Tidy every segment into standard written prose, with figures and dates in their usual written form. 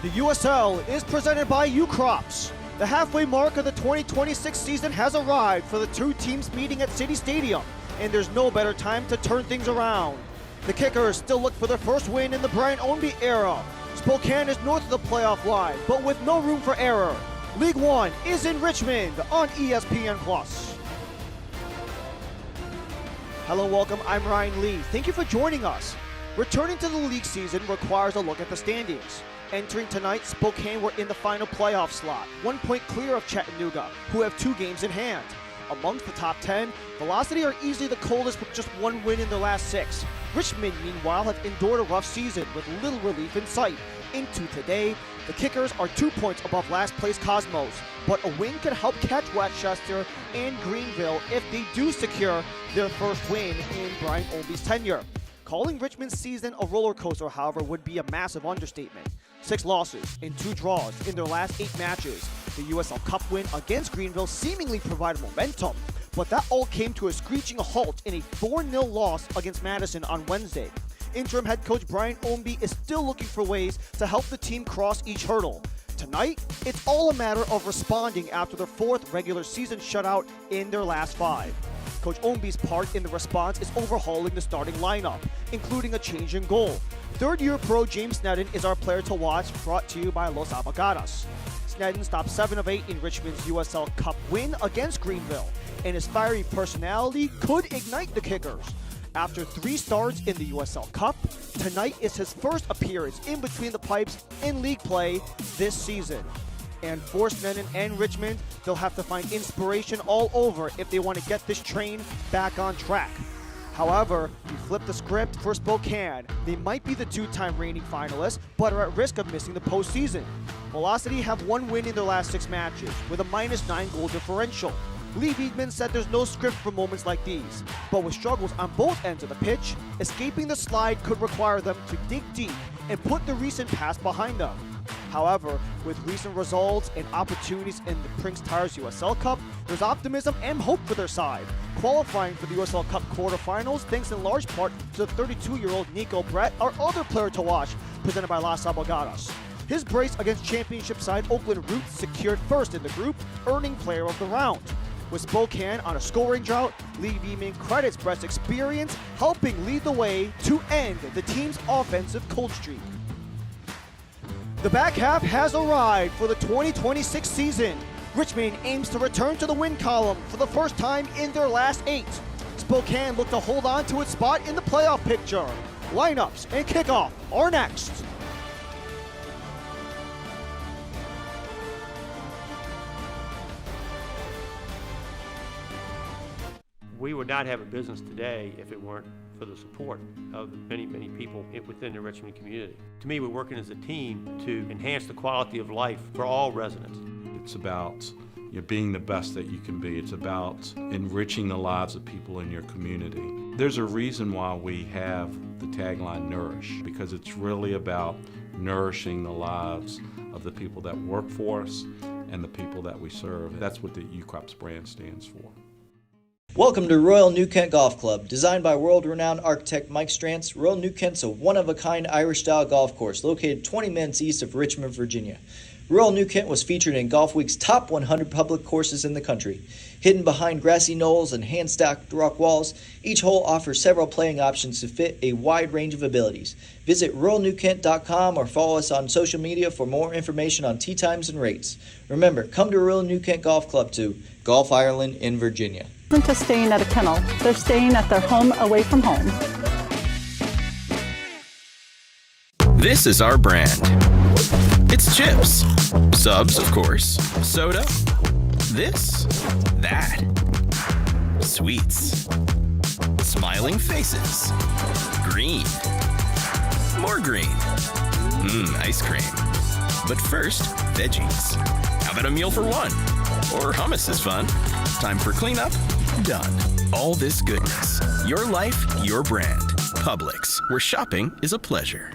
The USL is presented by UCrops. The halfway mark of the 2026 season has arrived for the two teams meeting at City Stadium, and there's no better time to turn things around. The Kickers still look for their first win in the Brian Ownby era. Spokane is north of the playoff line, but with no room for error. League One is in Richmond on ESPN+. Hello, welcome, I'm Ryan Lee. Thank you for joining us. Returning to the league season requires a look at the standings. Entering tonight, Spokane were in the final playoff slot, 1 point clear of Chattanooga, who have 2 games in hand. Amongst the top 10, Velocity are easily the coldest with just 1 win in their last 6. Richmond, meanwhile, have endured a rough season with little relief in sight. Into today, the Kickers are 2 points above last place Cosmos, but a win could help catch Westchester and Greenville if they do secure their first win in Brian Ownby's tenure. Calling Richmond's season a roller coaster, however, would be a massive understatement. 6 losses and 2 draws in their last 8 matches. The USL Cup win against Greenville seemingly provided momentum, but that all came to a screeching halt in a 4-0 loss against Madison on Wednesday. Interim head coach Brian Ownby is still looking for ways to help the team cross each hurdle. Tonight, it's all a matter of responding after their 4th regular season shutout in their last 5. Coach Ownby's part in the response is overhauling the starting lineup, including a change in goal. Third-year pro James Sneddon is our player to watch, brought to you by Los Abogados. Sneddon stopped 7 of 8 in Richmond's USL Cup win against Greenville, and his fiery personality could ignite the Kickers. After 3 starts in the USL Cup, tonight is his first appearance in between the pipes in league play this season. And for Sneddon and Richmond, they'll have to find inspiration all over if they want to get this train back on track. However, you flip the script for Spokane. They might be the 2-time reigning finalists, but are at risk of missing the postseason. Velocity have 1 win in their last 6 matches, with a -9 goal differential. Lee Beekman said there's no script for moments like these, but with struggles on both ends of the pitch, escaping the slide could require them to dig deep and put the recent past behind them. However, with recent results and opportunities in the Prince Tires USL Cup, there's optimism and hope for their side. Qualifying for the USL Cup quarterfinals thanks in large part to the 32-year-old Nico Brett, our other player to watch, presented by Los Abogados. His brace against championship side Oakland Roots secured first in the group, earning player of the round. With Spokane on a scoring drought, Lee Beekman credits Brett's experience, helping lead the way to end the team's offensive cold streak. The back half has arrived for the 2026 season. Richmond aims to return to the win column for the first time in their last 8. Spokane look to hold on to its spot in the playoff picture. Lineups and kickoff are next. We would not have a business today if it weren't for the support of the many, many people within the Richmond community. To me, we're working as a team to enhance the quality of life for all residents. It's about being the best that you can be. It's about enriching the lives of people in your community. There's a reason why we have the tagline Nourish, because it's really about nourishing the lives of the people that work for us and the people that we serve. That's what the UCrops brand stands for. Welcome to Royal New Kent Golf Club. Designed by world-renowned architect Mike Strantz, Royal New Kent's a one-of-a-kind Irish-style golf course located 20 minutes east of Richmond, Virginia. Royal New Kent was featured in Golf Week's top 100 public courses in the country. Hidden behind grassy knolls and hand-stacked rock walls, each hole offers several playing options to fit a wide range of abilities. Visit RoyalNewKent.com or follow us on social media for more information on tee times and rates. Remember, come to Royal New Kent Golf Club to Golf Ireland in Virginia. Isn't just staying at a kennel, they're staying at their home away from home. This is our brand. It's chips. Subs, of course. Soda. This. That. Sweets. Smiling faces. Green. More green. Ice cream. But first, veggies. How about a meal for one? Or hummus is fun. Time for cleanup? Done. All this goodness. Your life, your brand. Publix, where shopping is a pleasure.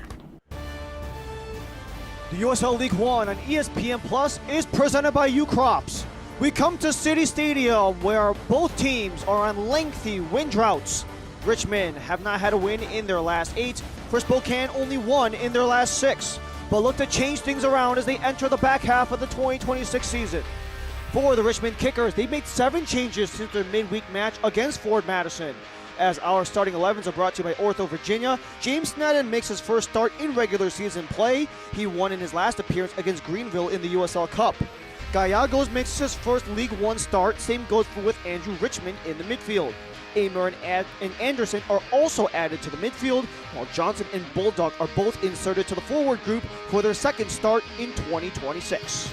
The USL League One on ESPN Plus is presented by UCrops. We come to City Stadium where both teams are on lengthy win droughts. Richmond have not had a win in their last 8. For Spokane, only 1 in their last 6. but look to change things around as they enter the back half of the 2026 season. For the Richmond Kickers, they've made 7 changes since their midweek match against Ford Madison. As our starting 11s are brought to you by Ortho Virginia, James Sneddon makes his first start in regular season play. He won in his last appearance against Greenville in the USL Cup. Gallegos makes his first League One start. Same goes with Andrew Richmond in the midfield. Amer and Anderson are also added to the midfield, while Johnson and Bulldog are both inserted to the forward group for their second start in 2026.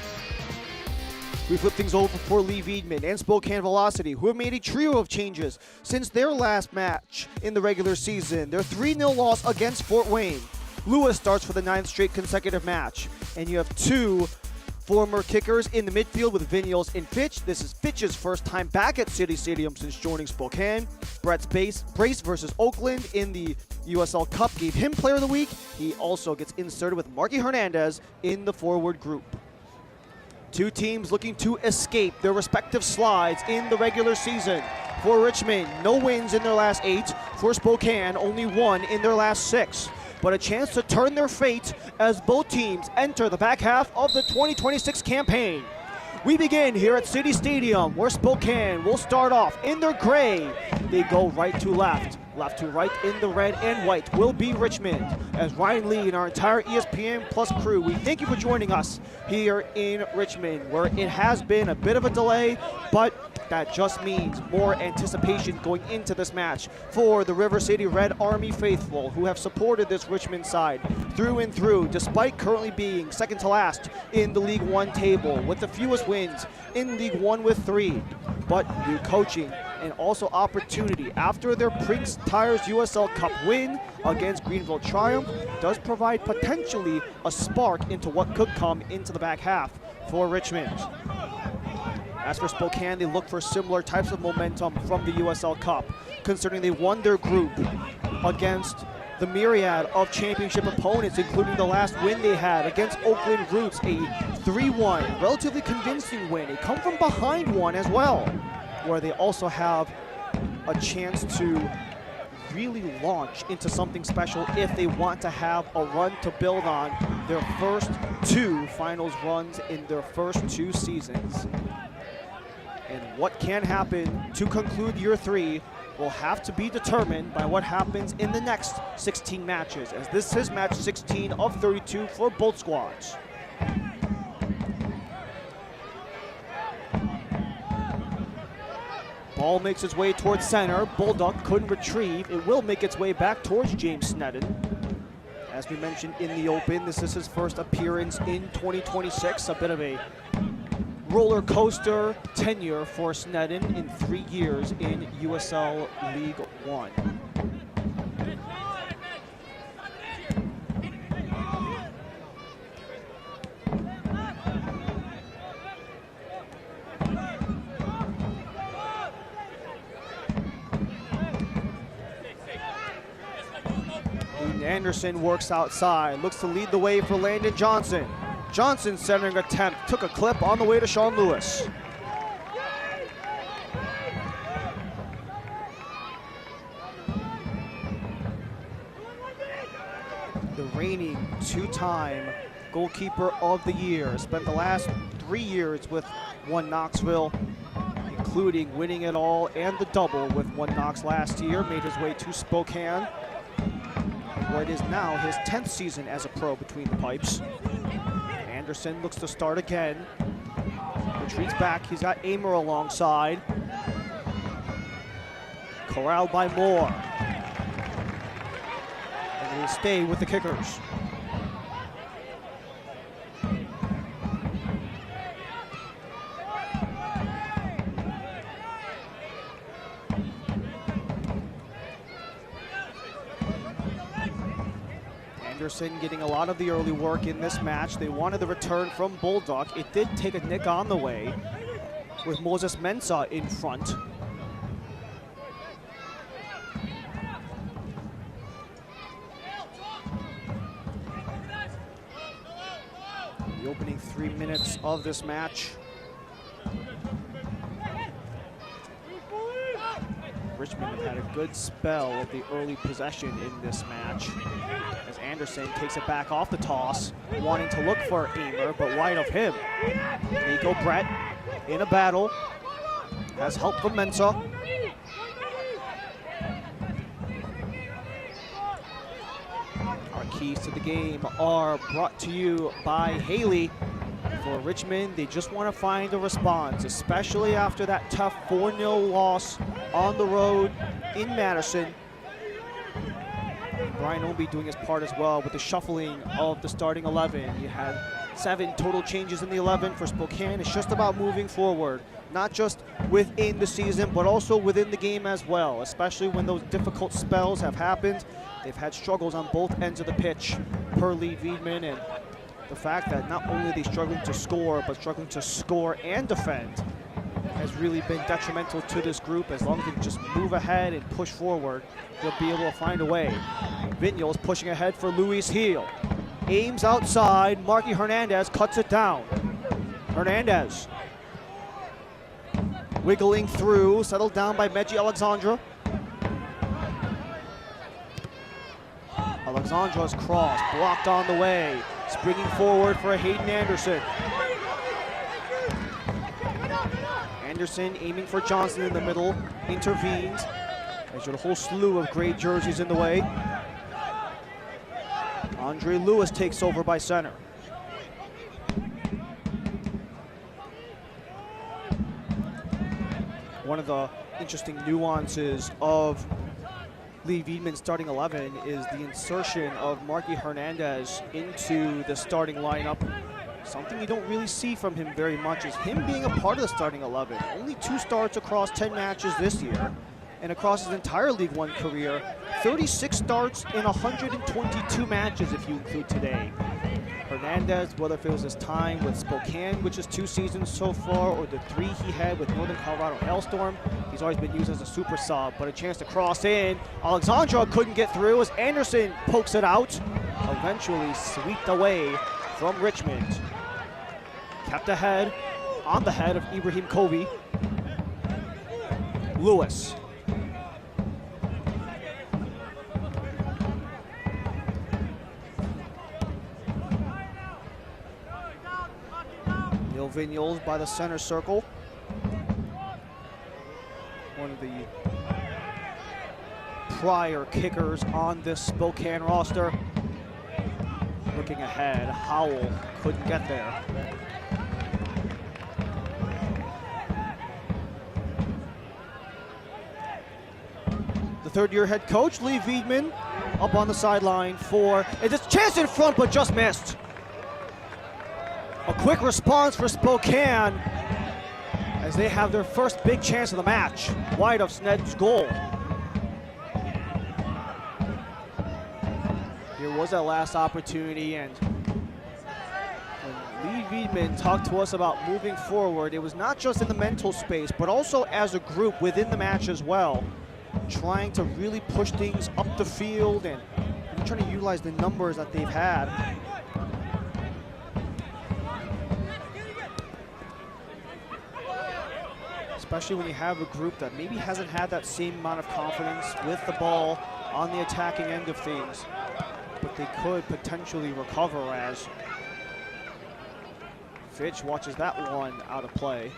We flip things over for Lee Veidman and Spokane Velocity, who have made a trio of changes since their last match in the regular season, their 3-0 loss against Fort Wayne. Lewis starts for the 9th straight consecutive match, and you have 2 former kickers in the midfield with Vigneault and Fitch. This is Fitch's first time back at City Stadium since joining Spokane. Brett's brace versus Oakland in the USL Cup gave him Player of the Week. He also gets inserted with Marky Hernandez in the forward group. 2 teams looking to escape their respective slides in the regular season. For Richmond, no wins in their last 8. For Spokane, only 1 in their last 6. But a chance to turn their fate as both teams enter the back half of the 2026 campaign. We begin here at City Stadium, where Spokane will start off in their gray. They go right to left. Left to right in the red and white will be Richmond. As Ryan Lee and our entire ESPN Plus crew, we thank you for joining us here in Richmond, where it has been a bit of a delay, but that just means more anticipation going into this match for the River City Red Army faithful, who have supported this Richmond side through and through, despite currently being second to last in the League One table with the fewest wins in League One with 3. But new coaching and also opportunity after their Prince Tires USL Cup win against Greenville Triumph does provide potentially a spark into what could come into the back half for Richmond. As for Spokane, they look for similar types of momentum from the USL Cup, considering they won their group against the myriad of championship opponents, including the last win they had against Oakland Roots, a 3-1, relatively convincing win, a come-from-behind one as well, where they also have a chance to really launch into something special if they want to have a run to build on their first 2 finals runs in their first 2 seasons. And what can happen to conclude year 3 will have to be determined by what happens in the next 16 matches, as this is match 16 of 32 for both squads. Ball makes its way towards center. Bulldog couldn't retrieve. It will make its way back towards James Sneddon. As we mentioned in the open, this is his first appearance in 2026, a bit of a roller coaster tenure for Sneddon in 3 years in USL League One. Anderson works outside, looks to lead the way for Landon Johnson. Johnson's centering attempt took a clip on the way to Sean Lewis. The reigning 2-time goalkeeper of the year, spent the last 3 years with One Knoxville, including winning it all and the double with One Knox last year, made his way to Spokane, where it is now his 10th season as a pro between the pipes. Anderson looks to start again. Retreats back. He's got Amer alongside. Corralled by Moore. And they stay with the kickers. Anderson getting a lot of the early work in this match. They wanted the return from Bulldog. It did take a nick on the way with Moses Mensah in front. The opening 3 minutes of this match. Richmond have had a good spell of the early possession in this match, as Anderson takes it back off the toss, wanting to look for Amer, but wide of him. Nico Brett in a battle, has help from Mensah. Our keys to the game are brought to you by Haley. For Richmond, they just want to find a response, especially after that tough 4-0 loss on the road in Madison. Brian Ownby doing his part as well with the shuffling of the starting 11. You had 7 total changes in the 11 for Spokane. It's just about moving forward, not just within the season, but also within the game as well, especially when those difficult spells have happened. They've had struggles on both ends of the pitch per Lee Wiedemann, and the fact that not only are they struggling to score, but struggling to score and defend has really been detrimental to this group. As long as they can just move ahead and push forward, they'll be able to find a way. Vigneault's pushing ahead for Luis Heel. Aims outside, Marky Hernandez cuts it down. Hernandez wiggling through, settled down by Meji Alexandra. Alexandra's cross blocked on the way. Springing forward for a Hayden Anderson. Anderson aiming for Johnson in the middle, intervenes. There's a whole slew of gray jerseys in the way. Andre Lewis takes over by center. One of the interesting nuances of Lee Wiedemann's starting 11 is the insertion of Marky Hernandez into the starting lineup. Something you don't really see from him very much is him being a part of the starting 11. Only 2 starts across 10 matches this year, and across his entire League One career, 36 starts in 122 matches if you include today. Hernandez, whether if it was his time with Spokane, which is 2 seasons so far, or the 3 he had with Northern Colorado Hailstorm, he's always been used as a super sub, but a chance to cross in. Alexandra couldn't get through as Anderson pokes it out. Eventually swept away from Richmond. Kept ahead, on the head of Ibrahim Kobe. Lewis. Vigneaults by the center circle. One of the prior kickers on this Spokane roster. Looking ahead, Howell couldn't get there. The third-year head coach, Lee Wiedemann, up on the sideline for, it's a chance in front, but just missed. A quick response for Spokane as they have their first big chance of the match, wide of Sned's goal. Here was that last opportunity, and when Lee Wiedemann talked to us about moving forward, it was not just in the mental space, but also as a group within the match as well, trying to really push things up the field and trying to utilize the numbers that they've had. Especially when you have a group that maybe hasn't had that same amount of confidence with the ball on the attacking end of things. But they could potentially recover as Fitch watches that one out of play.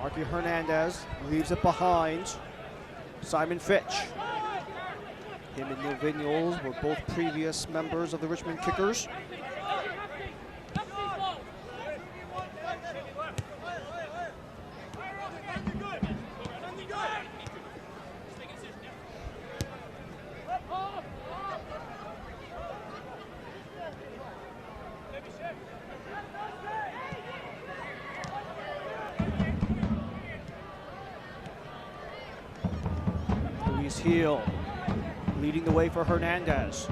Marky Hernandez leaves it behind. Simon Fitch. Him and Neil Vigneaults were both previous members of the Richmond Kickers. Chris Heel leading the way for Hernandez.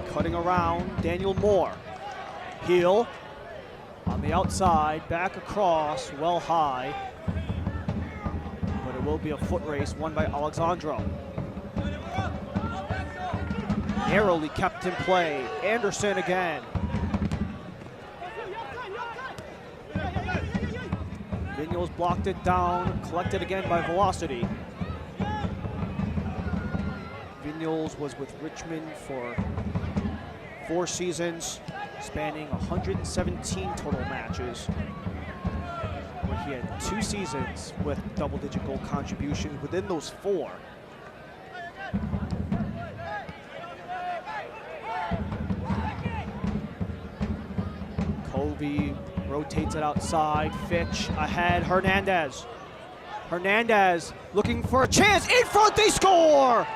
Cutting around, Daniel Moore. Heel on the outside, back across, well high. But it will be a foot race won by Alexandro. Narrowly kept in play. Anderson again. Vigneault's blocked it down, collected again by Velocity. Vigneault was with Richmond for 4 seasons, spanning 117 total matches, where he had 2 seasons with double-digit goal contributions within those 4. Covey rotates it outside. Fitch ahead. Hernandez. Hernandez looking for a chance. In front, they score!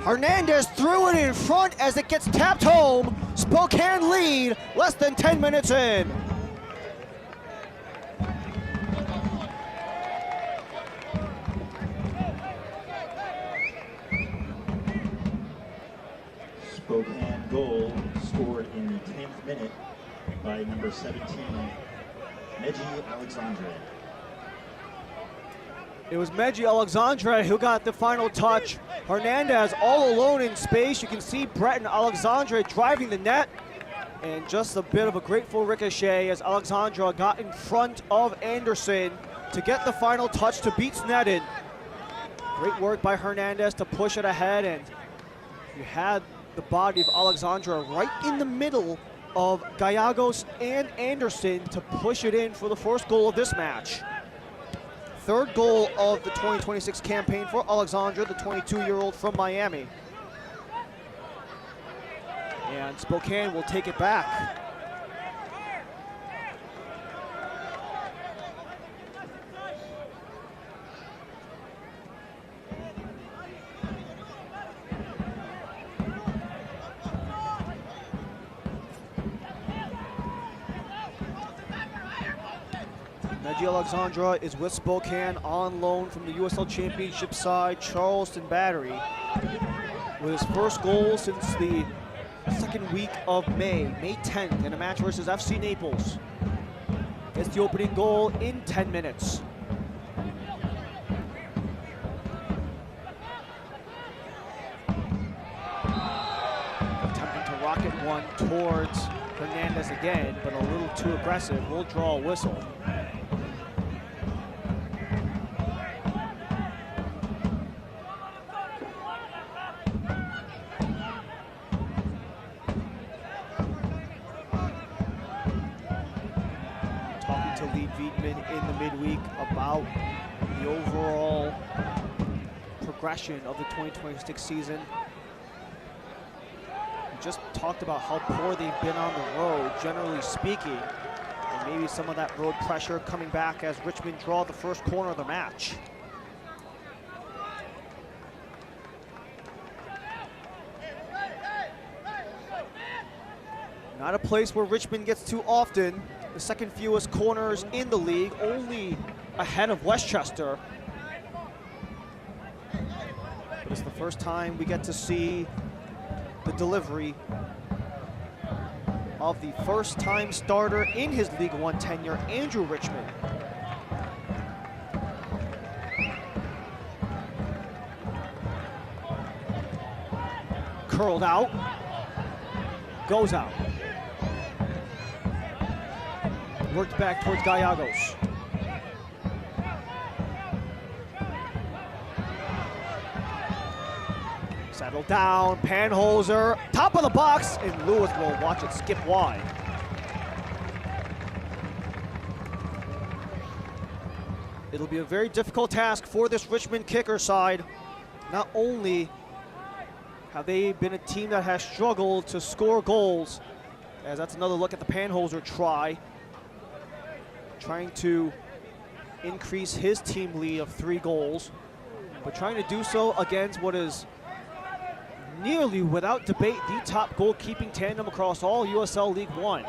Hernandez threw it in front as it gets tapped home. Spokane lead less than 10 minutes in. Spokane goal scored in the 10th minute by number 17, Meji Alexandre. It was Meji Alexandre who got the final touch. Hernandez all alone in space. You can see Brett and Alexandre driving the net. And just a bit of a grateful ricochet as Alexandre got in front of Anderson to get the final touch to beat Sneddon. Great work by Hernandez to push it ahead, and you had the body of Alexandre right in the middle of Gallegos and Anderson to push it in for the first goal of this match. 3rd goal of the 2026 campaign for Alexandre, the 22-year-old from Miami. And Spokane will take it back. Meji Alexandre is with Spokane on loan from the USL Championship side, Charleston Battery, with his first goal since the 2nd week of May 10th, in a match versus FC Naples. Gets the opening goal in 10 minutes. Attempting to rocket one towards Hernandez again, but a little too aggressive. We'll draw a whistle. In the midweek about the overall progression of the 2026 season. We just talked about how poor they've been on the road, generally speaking, and maybe some of that road pressure coming back as Richmond draw the first corner of the match. Not a place where Richmond gets too often. The 2nd fewest corners in the league, only ahead of Westchester. But it's the first time we get to see the delivery of the first-time starter in his League One tenure, Andrew Richmond. Curled out, goes out. Worked back towards Gallegos. Settled down, Panholzer, top of the box, and Lewis will watch it skip wide. It'll be a very difficult task for this Richmond kicker side. Not only have they been a team that has struggled to score goals, as that's another look at the Panholzer try, trying to increase his team lead of 3 goals, but trying to do so against what is nearly without debate the top goalkeeping tandem across all USL League One.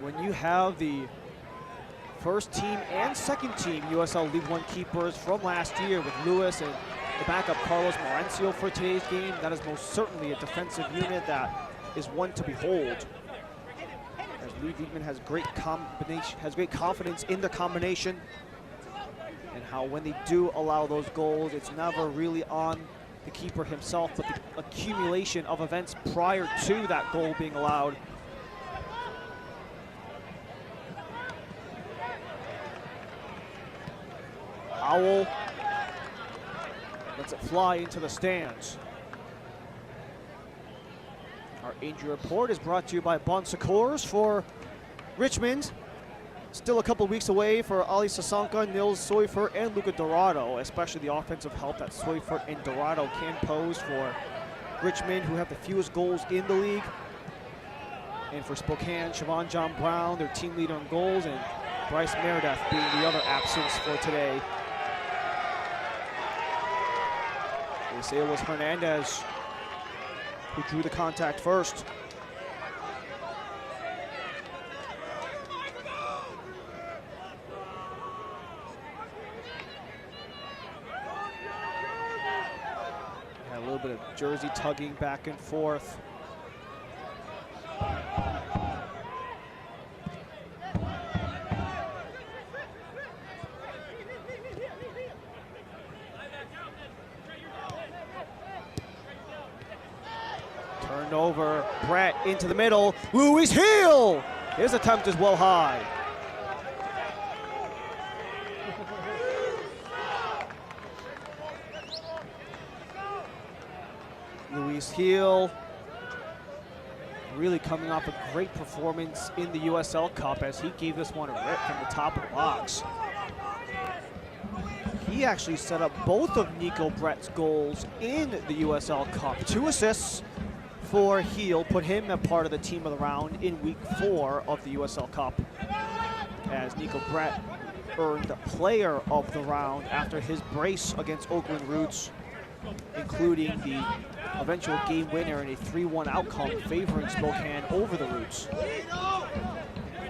When you have the first team and second team USL League One keepers from last year with Lewis and the backup Carlos Mauricio for today's game. That is most certainly a defensive unit that is one to behold. As Lee Diekman has great confidence in the combination, and how when they do allow those goals, it's never really on the keeper himself, but the accumulation of events prior to that goal being allowed. Owl lets it fly into the stands. Our injury report is brought to you by Bon Secours for Richmond. Still a couple weeks away for Ali Sasanka, Nils Soifert, and Luca Dorado, especially the offensive help that Soifert and Dorado can pose for Richmond, who have the fewest goals in the league. And for Spokane, Siobhan John Brown, their team leader in goals, and Bryce Meredith being the other absence for today. They say it was Hernandez who drew the contact first. Had a little bit of jersey tugging back and forth. Turned over, Brett into the middle, Louis Heel! His attempt is well high. Louis Heel really coming off a great performance in the USL Cup as he gave this one a rip from the top of the box. He actually set up both of Nico Brett's goals in the USL Cup. 2 assists for Heel, put him a part of the team of the round in week 4 of the USL Cup, as Nico Brett earned player of the round after his brace against Oakland Roots, including the eventual game winner in a 3-1 outcome favoring Spokane over the Roots.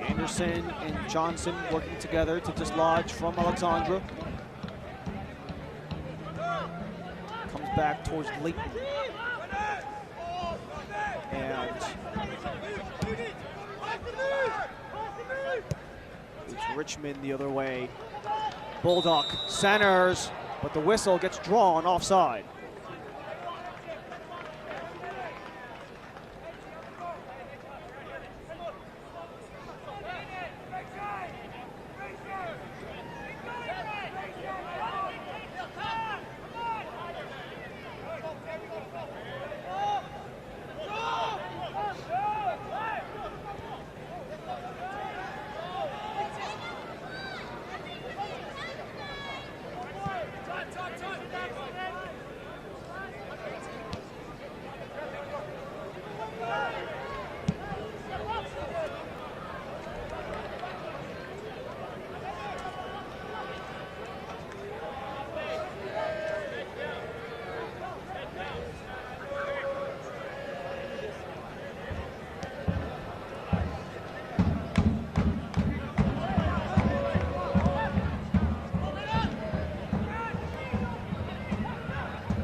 Anderson and Johnson working together to dislodge from Alexandra. Comes back towards Leighton. And it's Richmond the other way. Bulldog centers, but the whistle gets drawn offside.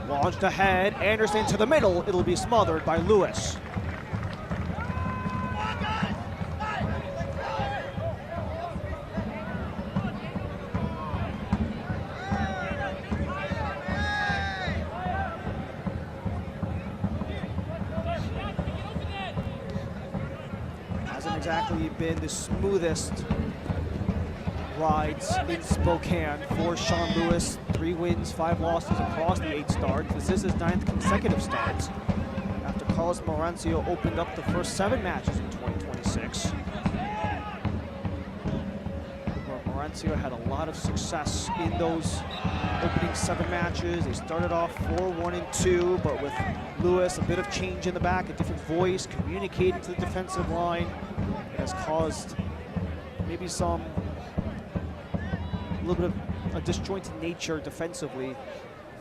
Launched ahead, Anderson to the middle. It'll be smothered by Lewis. Hasn't exactly been the smoothest rides in Spokane for Sean Lewis. 3 wins, 5 losses across the 8 starts. This is his 9th consecutive starts after Carlos Mauricio opened up the first 7 matches in 2026. Where Mauricio had a lot of success in those opening 7 matches. They started off 4-1-2, but with Lewis, a bit of change in the back, a different voice, communicating to the defensive line. It has caused maybe a little bit of a disjointed nature defensively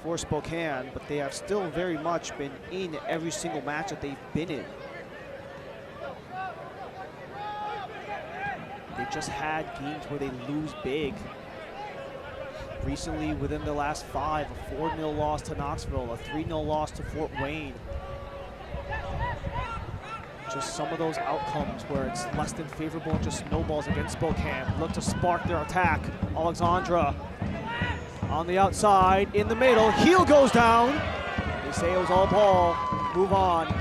for Spokane, but they have still very much been in every single match that they've been in. They've just had games where they lose big. Recently, within the last 5, a 4-0 loss to Knoxville, a 3-0 loss to Fort Wayne. Just some of those outcomes where it's less than favorable and just snowballs against Spokane. Look to spark their attack. Alexandra on the outside, in the middle. Heel goes down. They say it was all ball. Move on.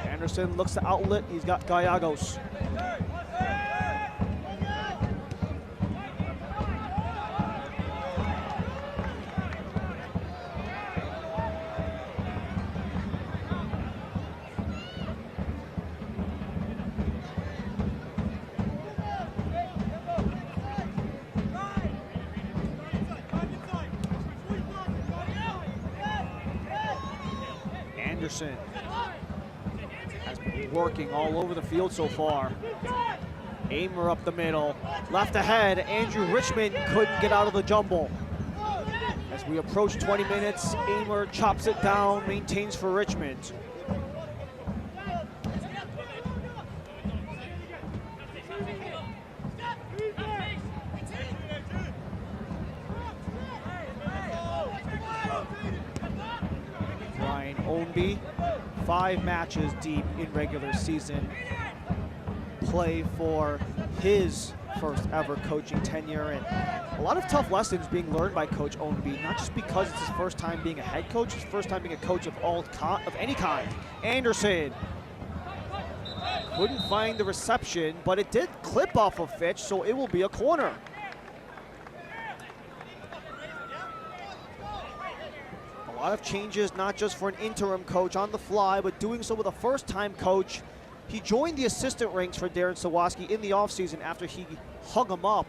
Anderson looks to outlet. He's got Gallegos. Anderson has been working all over the field so far. Amer up the middle, left ahead. Andrew Richmond couldn't get out of the jumble. As we approach 20 minutes, Amer chops it down, maintains for Richmond. Ownby, 5 matches deep in regular season play for his first ever coaching tenure, and a lot of tough lessons being learned by Coach Ownby, not just because it's his first time being a head coach, his first time being a coach of any kind. Anderson couldn't find the reception, but it did clip off of Fitch, so it will be a corner. A lot of changes, not just for an interim coach on the fly, but doing so with a first-time coach. He joined the assistant ranks for Darren Sawaski in the offseason after he hung him up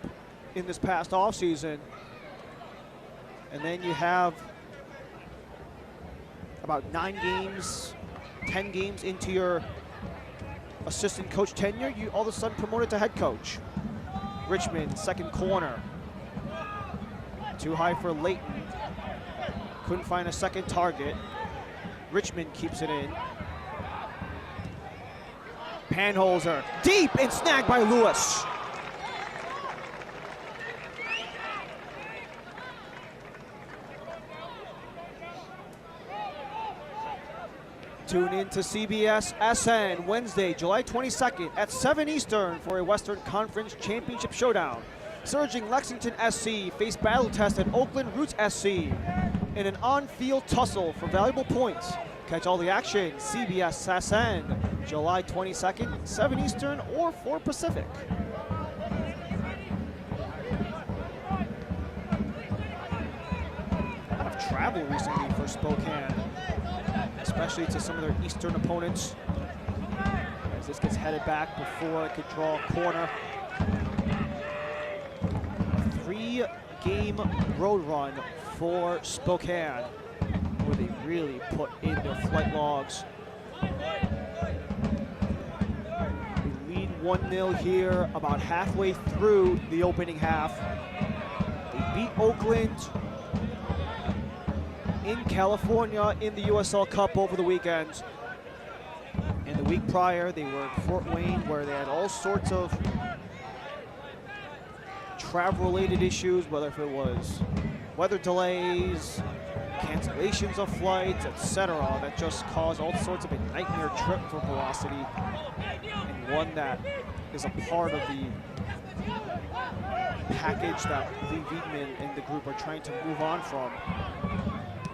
in this past offseason. And then you have about 9 games, 10 games into your assistant coach tenure, you all of a sudden promoted to head coach. Richmond, second corner. Too high for Layton. Couldn't find a second target. Richmond keeps it in. Panholzer, deep and snagged by Lewis. Tune in to CBS SN Wednesday, July 22nd at 7 Eastern for a Western Conference Championship showdown. Surging Lexington SC face battle-tested Oakland Roots SC in an on-field tussle for valuable points. Catch all the action, CBS SN, July 22nd, 7 Eastern or 4 Pacific. A lot of travel recently for Spokane, especially to some of their Eastern opponents. As this gets headed back before it could draw a corner. A 3-game road run for Spokane, where they really put in their flight logs. We lead 1-0 here about halfway through the opening half. They beat Oakland in California in the USL Cup over the weekend. And the week prior, they were in Fort Wayne, where they had all sorts of travel-related issues, whether if it was weather delays, cancellations of flights, etc., that just caused all sorts of a nightmare trip for Velocity, and one that is a part of the package that Lee Wiedemann and the group are trying to move on from,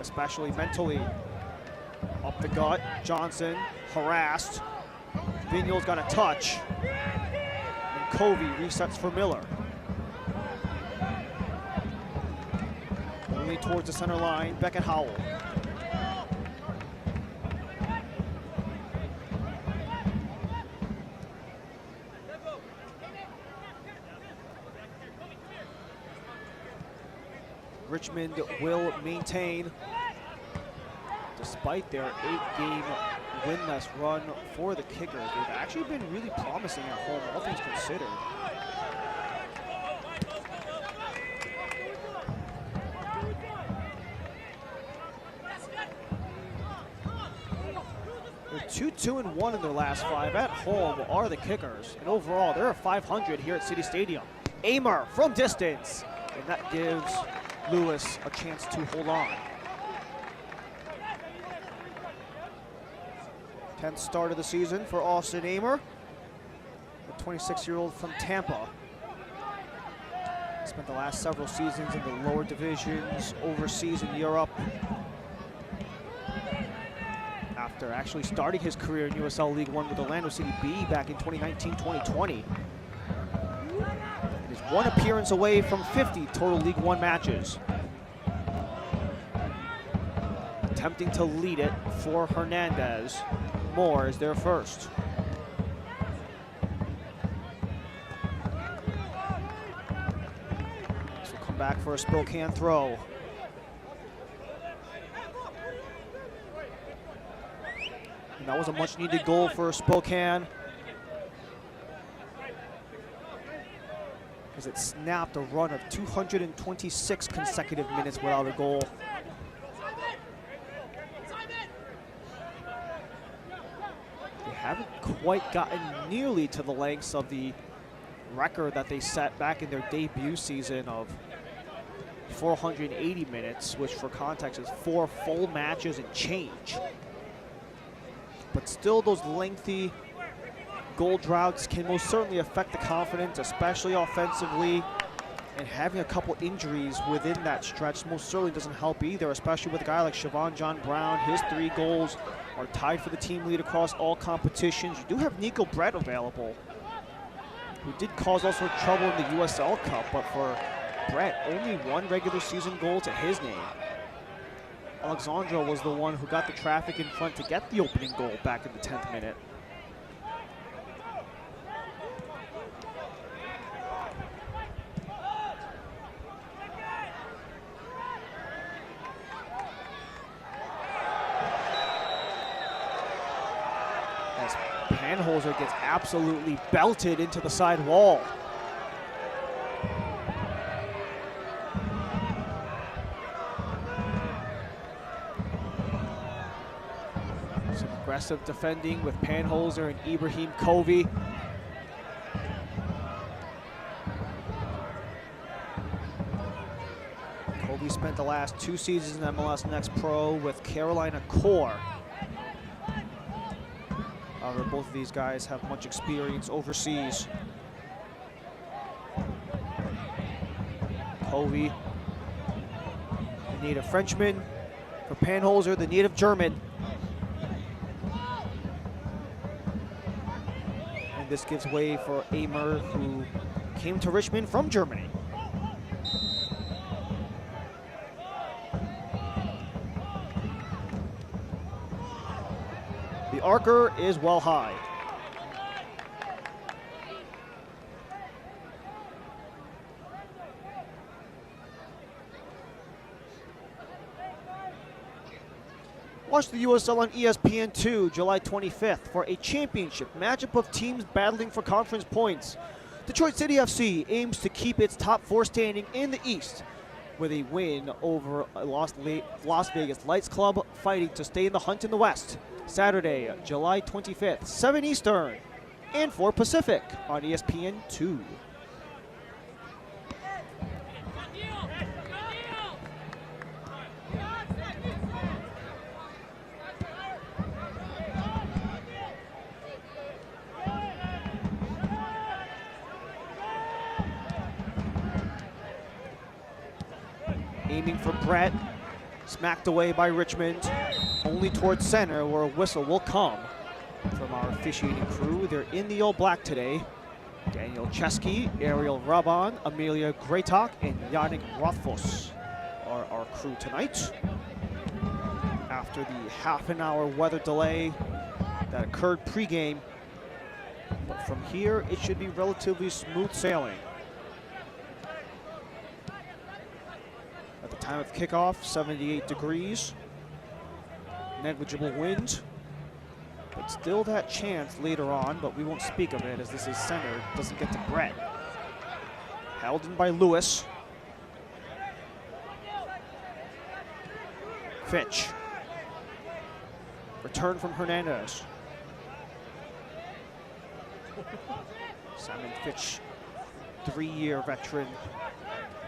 especially mentally. Up the gut, Johnson harassed. Vigneault's got a touch, and Covey resets for Miller. Towards the center line, Beckett Howell. Richmond will maintain, despite their 8-game winless run for the kicker. They've actually been really promising at home, all things considered. 2-2-1 in their last 5 at home are the Kickers. And overall, they're at 500 here at City Stadium. Amer from distance. And that gives Lewis a chance to hold on. 10th start of the season for Austin Amer, the 26-year-old from Tampa. Spent the last several seasons in the lower divisions, overseas in Europe. After actually starting his career in USL League One with Orlando City B back in 2019-2020. It is 1 appearance away from 50 total League One matches. Attempting to lead it for Hernandez. Moore is their first. This will come back for a Spokane throw. And that was a much needed goal for Spokane, as it snapped a run of 226 consecutive minutes without a goal. They haven't quite gotten nearly to the lengths of the record that they set back in their debut season of 480 minutes, which for context is 4 full matches and change. But still, those lengthy goal droughts can most certainly affect the confidence, especially offensively. And having a couple injuries within that stretch most certainly doesn't help either, especially with a guy like Siobhan John Brown. His 3 goals are tied for the team lead across all competitions. You do have Nico Brett available, who did cause all sorts of trouble in the USL Cup, but for Brett, only 1 regular season goal to his name. Alexandra was the one who got the traffic in front to get the opening goal back in the 10th minute. As Panholzer gets absolutely belted into the side wall. Aggressive defending with Panholzer and Ibrahim Covey. Covey spent the last 2 seasons in MLS Next Pro with Carolina Core. However, both of these guys have much experience overseas. Covey, the native Frenchman. For Panholzer, the native German. This gives way for Amer, who came to Richmond from Germany. The arcer is well high. Watch the USL on ESPN2 July 25th for a championship matchup of teams battling for conference points. Detroit City FC aims to keep its top 4 standing in the East with a win over Las Vegas Lights Club, fighting to stay in the hunt in the West. Saturday, July 25th, 7 Eastern and 4 Pacific on ESPN2. Aiming for Brett, smacked away by Richmond, only towards center where a whistle will come from our officiating crew. They're in the All Black today. Daniel Chesky, Ariel Raban, Amelia Greytok, and Yannick Rothfuss are our crew tonight. After the half-an-hour weather delay that occurred pregame, but from here it should be relatively smooth sailing. At the time of kickoff, 78 degrees, negligible wind, but still that chance later on, but we won't speak of it as this is centered, doesn't get to Brett. Held in by Lewis. Fitch. Return from Hernandez. Simon Fitch, 3-year veteran,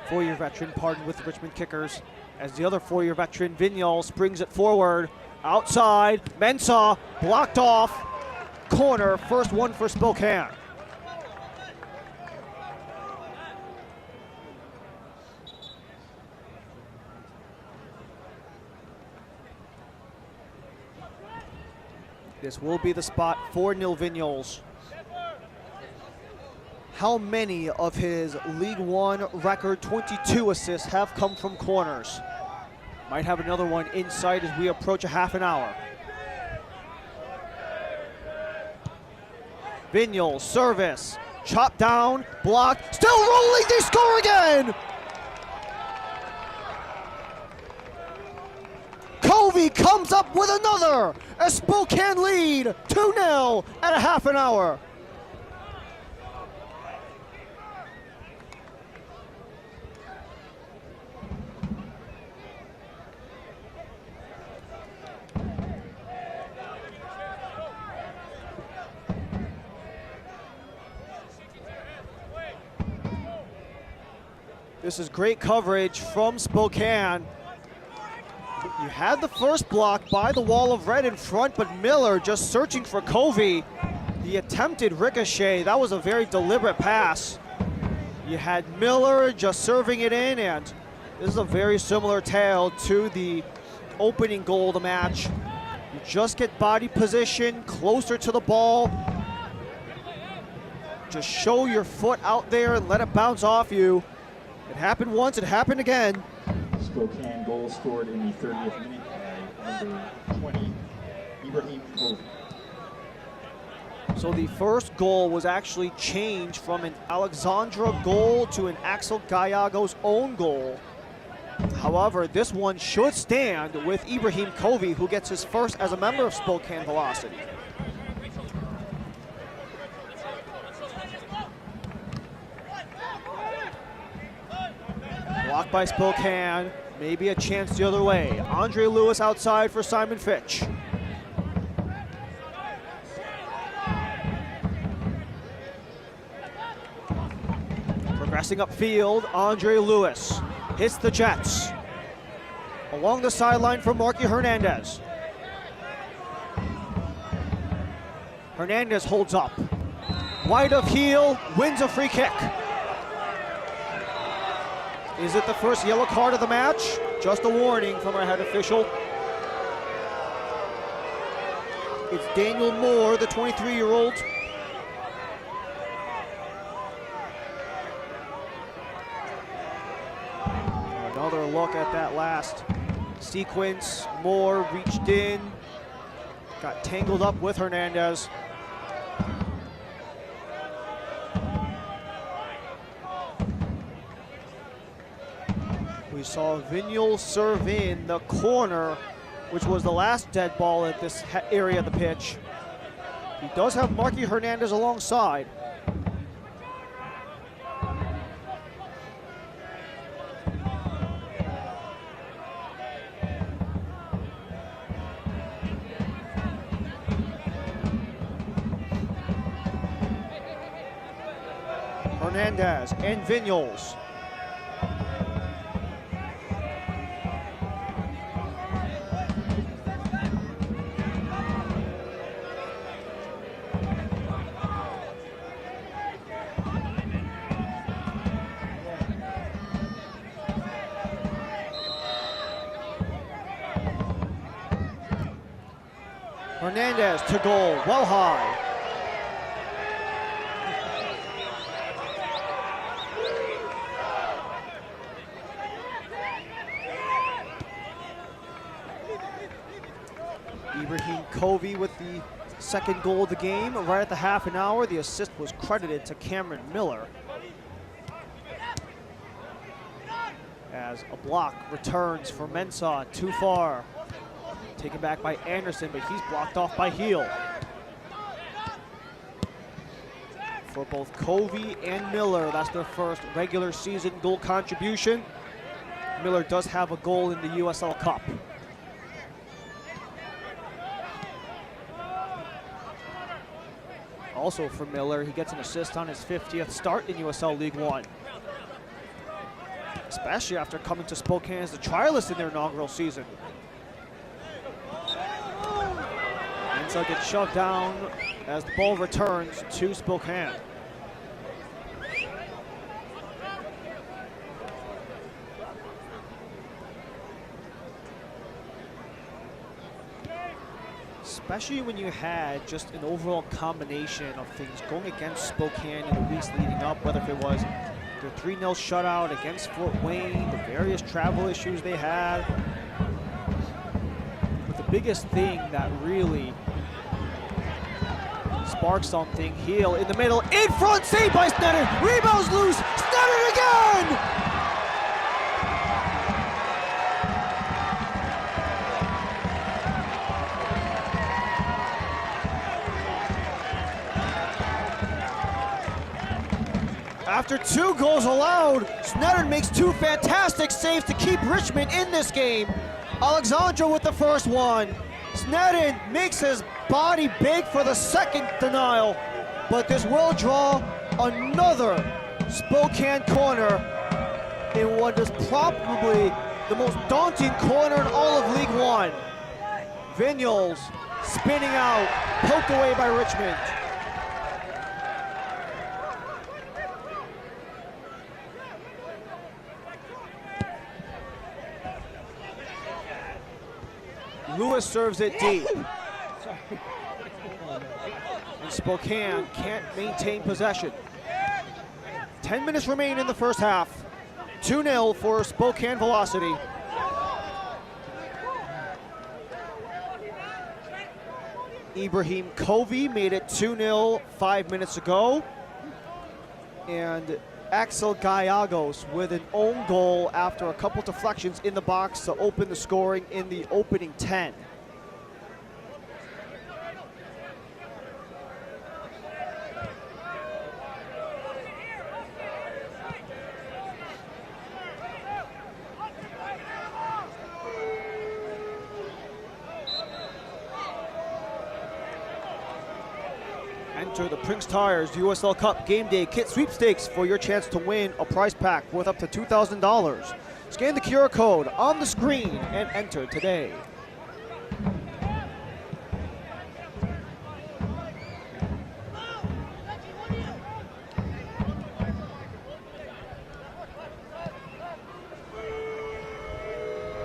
4-year veteran, pardon, with the Richmond Kickers. As the other 4-year veteran, Vigneault, springs it forward. Outside, Mensah blocked off. Corner, first one for Spokane. This will be the spot for Neil Vigneault. How many of his League One record 22 assists have come from corners? Might have another one in sight as we approach a half an hour. Vigneault, service, chopped down, blocked, still rolling, they score again! Covey comes up with another, a Spokane lead, 2-0 at a half an hour. This is great coverage from Spokane. You had the first block by the wall of red in front, but Miller just searching for Covey. The attempted ricochet, that was a very deliberate pass. You had Miller just serving it in, and this is a very similar tale to the opening goal of the match. You just get body position closer to the ball. Just show your foot out there and let it bounce off you. It happened once, it happened again. Spokane goal scored in the 30th minute by number 20, Ibrahim Covey. So the first goal was actually changed from an Alexandra goal to an Axel Gallegos' own goal. However, this one should stand with Ibrahim Covey, who gets his first as a member of Spokane Velocity. Blocked by Spokane, maybe a chance the other way. Andre Lewis outside for Simon Fitch. Progressing upfield, Andre Lewis hits the Jets. Along the sideline for Marky Hernandez. Hernandez holds up. Wide of heel, wins a free kick. Is it the first yellow card of the match? Just a warning from our head official. It's Daniel Moore, the 23-year-old. Another look at that last sequence. Moore reached in, got tangled up with Hernandez. We saw Vigneault serve in the corner, which was the last dead ball at this area of the pitch. He does have Marky Hernandez alongside. Hernandez and Vigneault. Hernandez to goal, well high. Ibrahim Covey with the second goal of the game. Right at the half an hour, the assist was credited to Cameron Miller. As a block returns for Mensah, too far. Taken back by Anderson, but he's blocked off by Heel. For both Covey and Miller, that's their first regular season goal contribution. Miller does have a goal in the USL Cup. Also for Miller, he gets an assist on his 50th start in USL League One. Especially after coming to Spokane as the trialist in their inaugural season. Mensa gets shoved down as the ball returns to Spokane. Especially when you had just an overall combination of things going against Spokane in the weeks leading up, whether if it was their 3-0 shutout against Fort Wayne, the various travel issues they had. But the biggest thing that really sparked something, Heel in the middle, in front, saved by Sneddon, rebounds loose, Sneddon again! After 2 goals allowed, Sneddon makes 2 fantastic saves to keep Richmond in this game. Alexandra with the first one. Sneddon makes his body big for the second denial, but this will draw another Spokane corner in what is probably the most daunting corner in all of League One. Vignoles spinning out, poked away by Richmond. Lewis serves it deep. And Spokane can't maintain possession. 10 minutes remain in the first half. 2-0 for Spokane Velocity. Ibrahim Covey made it 2-0 5 minutes ago. And Axel Gallegos with an own goal after a couple deflections in the box to open the scoring in the opening 10. Enter the Prince Tires USL Cup Game Day Kit Sweepstakes for your chance to win a prize pack worth up to $2,000. Scan the QR code on the screen and enter today.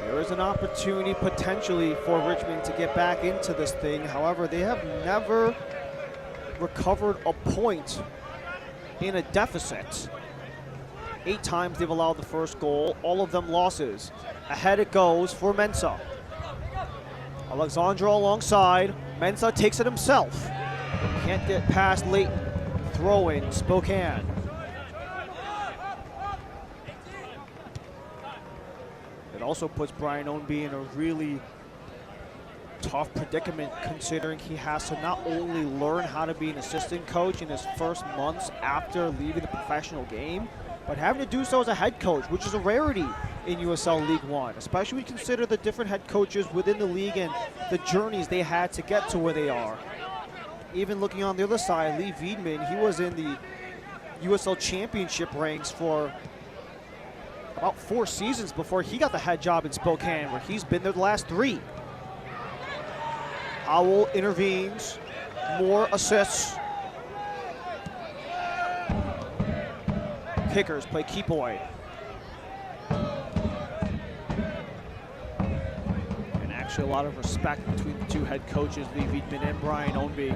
There is an opportunity potentially for Richmond to get back into this thing. However, they have never recovered a point in a deficit. 8 times they've allowed the first goal, all of them losses. Ahead it goes for Mensa. Alexandra alongside, Mensa takes it himself. Can't get past Leighton, throw in Spokane. It also puts Brian Ownby in a really tough predicament, considering he has to not only learn how to be an assistant coach in his first months after leaving the professional game, but having to do so as a head coach, which is a rarity in USL League One, especially when you consider the different head coaches within the league and the journeys they had to get to where they are. Even looking on the other side, Lee Wiedman, he was in the USL Championship ranks for about 4 seasons before he got the head job in Spokane, where he's been there the last 3. Howell intervenes, more assists. Kickers play keep away. And actually a lot of respect between the 2 head coaches, Lee Wiedman and Brian Ownby.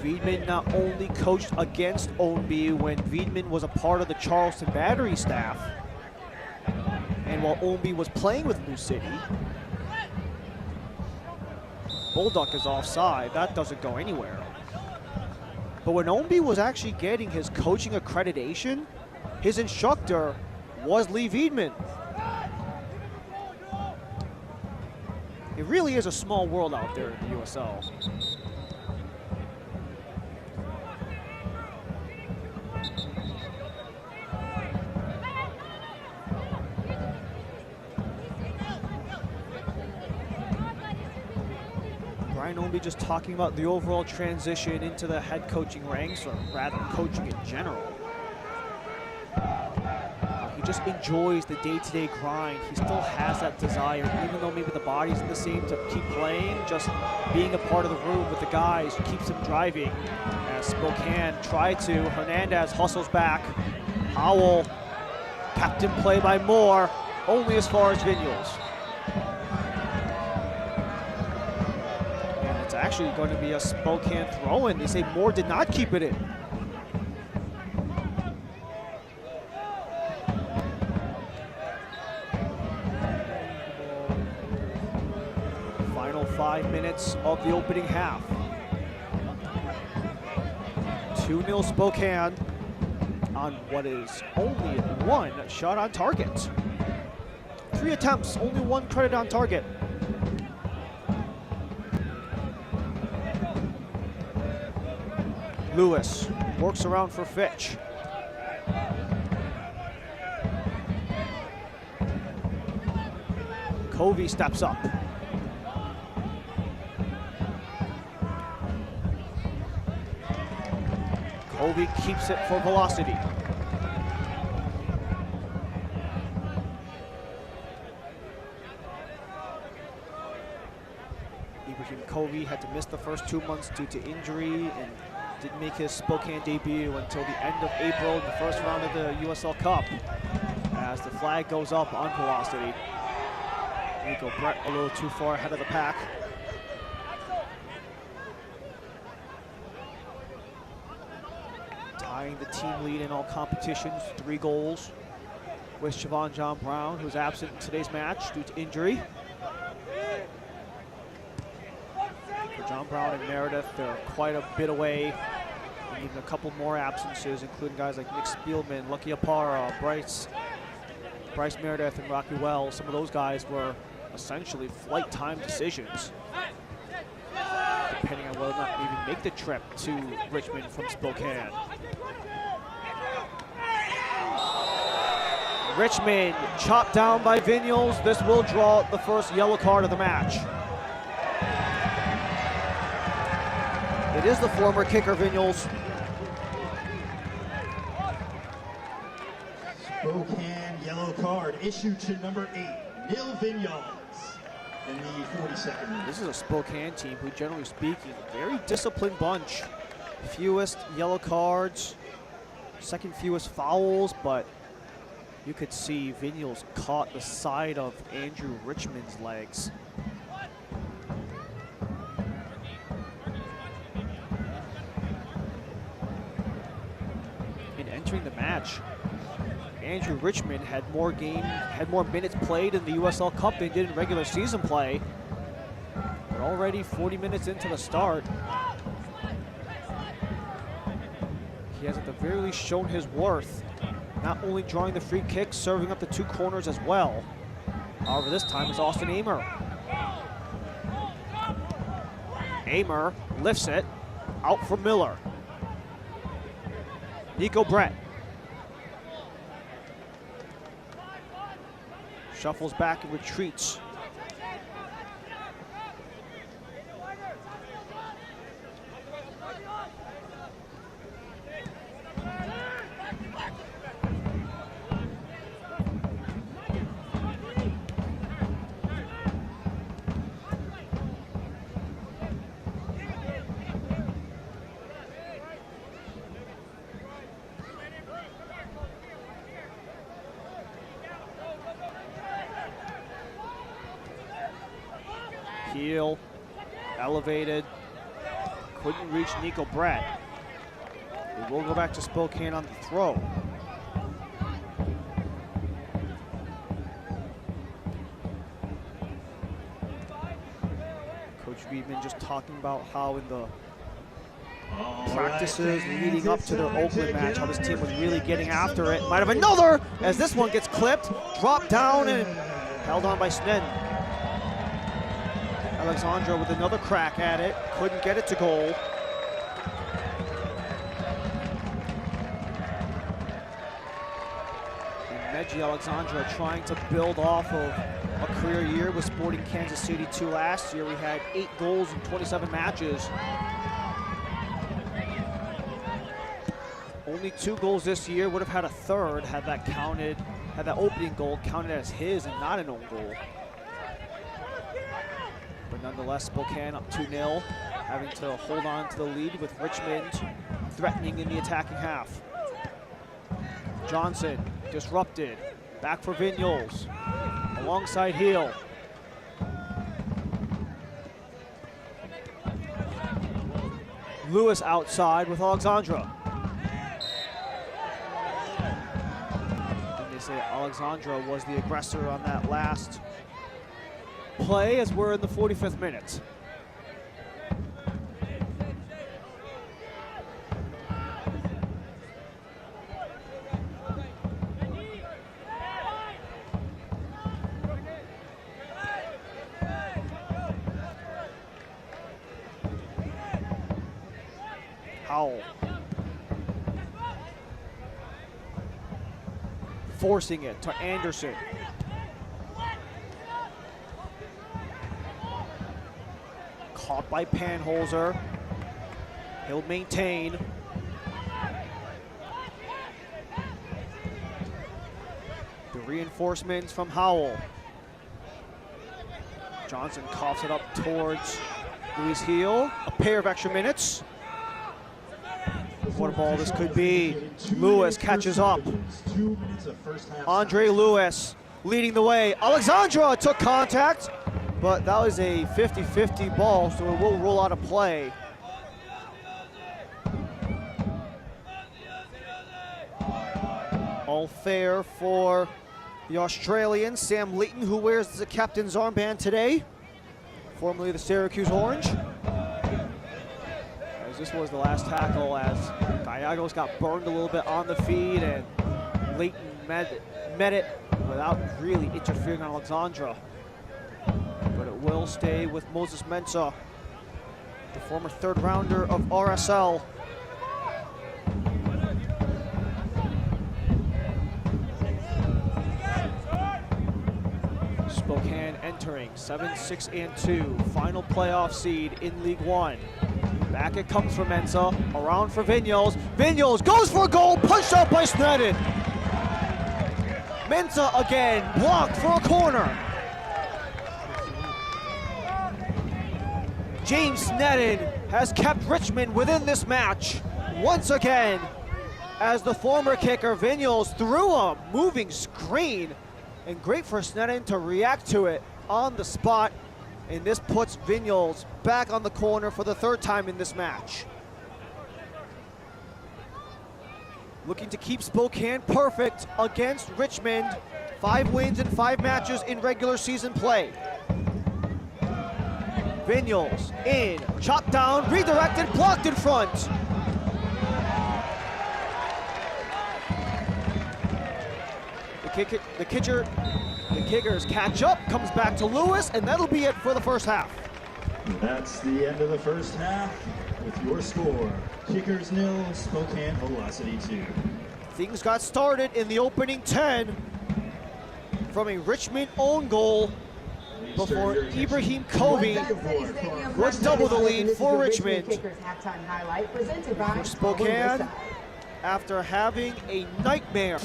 Wiedman not only coached against Ownby when Wiedman was a part of the Charleston Battery staff, and while Ownby was playing with New City. Bulldog is offside, that doesn't go anywhere. But when Ownby was actually getting his coaching accreditation, his instructor was Lee Wiedman. It really is a small world out there in the USL. Brian Ryan Ownby just talking about the overall transition into the head coaching ranks, or rather coaching in general. He just enjoys the day-to-day grind. He still has that desire, even though maybe the body isn't the same, to keep playing. Just being a part of the room with the guys keeps him driving. As Spokane tried to, Hernandez hustles back. Howell, captain play by Moore, only as far as Vigneaults. And it's actually going to be a Spokane throw-in. They say Moore did not keep it in. Final 5 minutes of the opening half. 2-0 Spokane on what is only 1 shot on target. 3 attempts, only 1 credit on target. Lewis works around for Fitch. Covey steps up. Covey keeps it for velocity. Ibrahim Covey had to miss the first 2 months due to injury and didn't make his Spokane debut until the end of April in the first round of the USL Cup. As the flag goes up on velocity. Nico Brett a little too far ahead of the pack. Tying the team lead in all competitions, 3 goals, with Siobhan John Brown, who's absent in today's match due to injury. For John Brown and Meredith, they're quite a bit away. And even a couple more absences, including guys like Nick Spielman, Lucky Apara, Bryce Meredith, and Rocky Wells. Some of those guys were essentially flight time decisions, depending on whether or not they even make the trip to Richmond from Spokane. Richmond chopped down by Vigneaults. This will draw the first yellow card of the match. It is the former kicker, Vigneaults. Spokane yellow card issued to number 8, Neil Vigneaults, in the 42nd minute. This is a Spokane team who, generally speaking, very disciplined bunch. Fewest yellow cards, second fewest fouls, but you could see Vigneaults caught the side of Andrew Richmond's legs. In entering the match, Andrew Richmond had more minutes played in the USL Cup than did in regular season play. But already 40 minutes into the start, he has at the very least shown his worth, not only drawing the free kick, serving up the 2 corners as well. However, this time it's Austin Amer. Amer lifts it out for Miller. Nico Brett shuffles back and retreats. Heel, elevated, couldn't reach Nico Brett. We will go back to Spokane on the throw. Coach Weedman just talking about how in the practices leading up to their Oakland match, how this team was really getting after it. Might have another, as this one gets clipped, dropped down and held on by Snedden. Alexandra with another crack at it, couldn't get it to goal. And Meji Alexandra trying to build off of a career year with Sporting Kansas City 2 last year. We had 8 goals in 27 matches. Only 2 goals this year. Would have had a third had that counted, had that opening goal counted as his and not an own goal. But nonetheless, Spokane up 2-0, having to hold on to the lead with Richmond threatening in the attacking half. Johnson disrupted, back for Vignoles, alongside Heel. Lewis outside with Alexandra. And they say Alexandra was the aggressor on that last play as we're in the 45th minute. Howell forcing it to Anderson. Caught by Panholzer. He'll maintain. The reinforcements from Howell. Johnson coughs it up towards Luis Heel. A pair of extra minutes. What a ball this could be. Lewis catches up. Andre Lewis leading the way. Alexandra took contact, but that was a 50-50 ball, so it will roll out of play. All fair for the Australian, Sam Leighton, who wears the captain's armband today, formerly the Syracuse Orange. As this was the last tackle, as Gallegos got burned a little bit on the feed, and Leighton met it without really interfering on Alexandra. But it will stay with Moses Mensah, the former third rounder of RSL. Spokane entering 7-6-2, final playoff seed in League One. Back it comes for Mensah, around for Vignoles. Vignoles goes for a goal, punched out by Sneddon. Mensah again, blocked for a corner. James Sneddon has kept Richmond within this match once again, as the former kicker Vignoles threw a moving screen, and great for Sneddon to react to it on the spot. And this puts Vignoles back on the corner for the 3rd time in this match. Looking to keep Spokane perfect against Richmond. 5 wins in 5 matches in regular season play. Vignoles in, chopped down, redirected, blocked in front. The kickers catch up, comes back to Lewis, and that'll be it for the first half. That's the end of the first half with your score. Kickers 0, Spokane Velocity 2. Things got started in the opening 10 from a Richmond own goal before Ibrahim Kobe would double the lead for Richmond. For Spokane, after having a nightmare.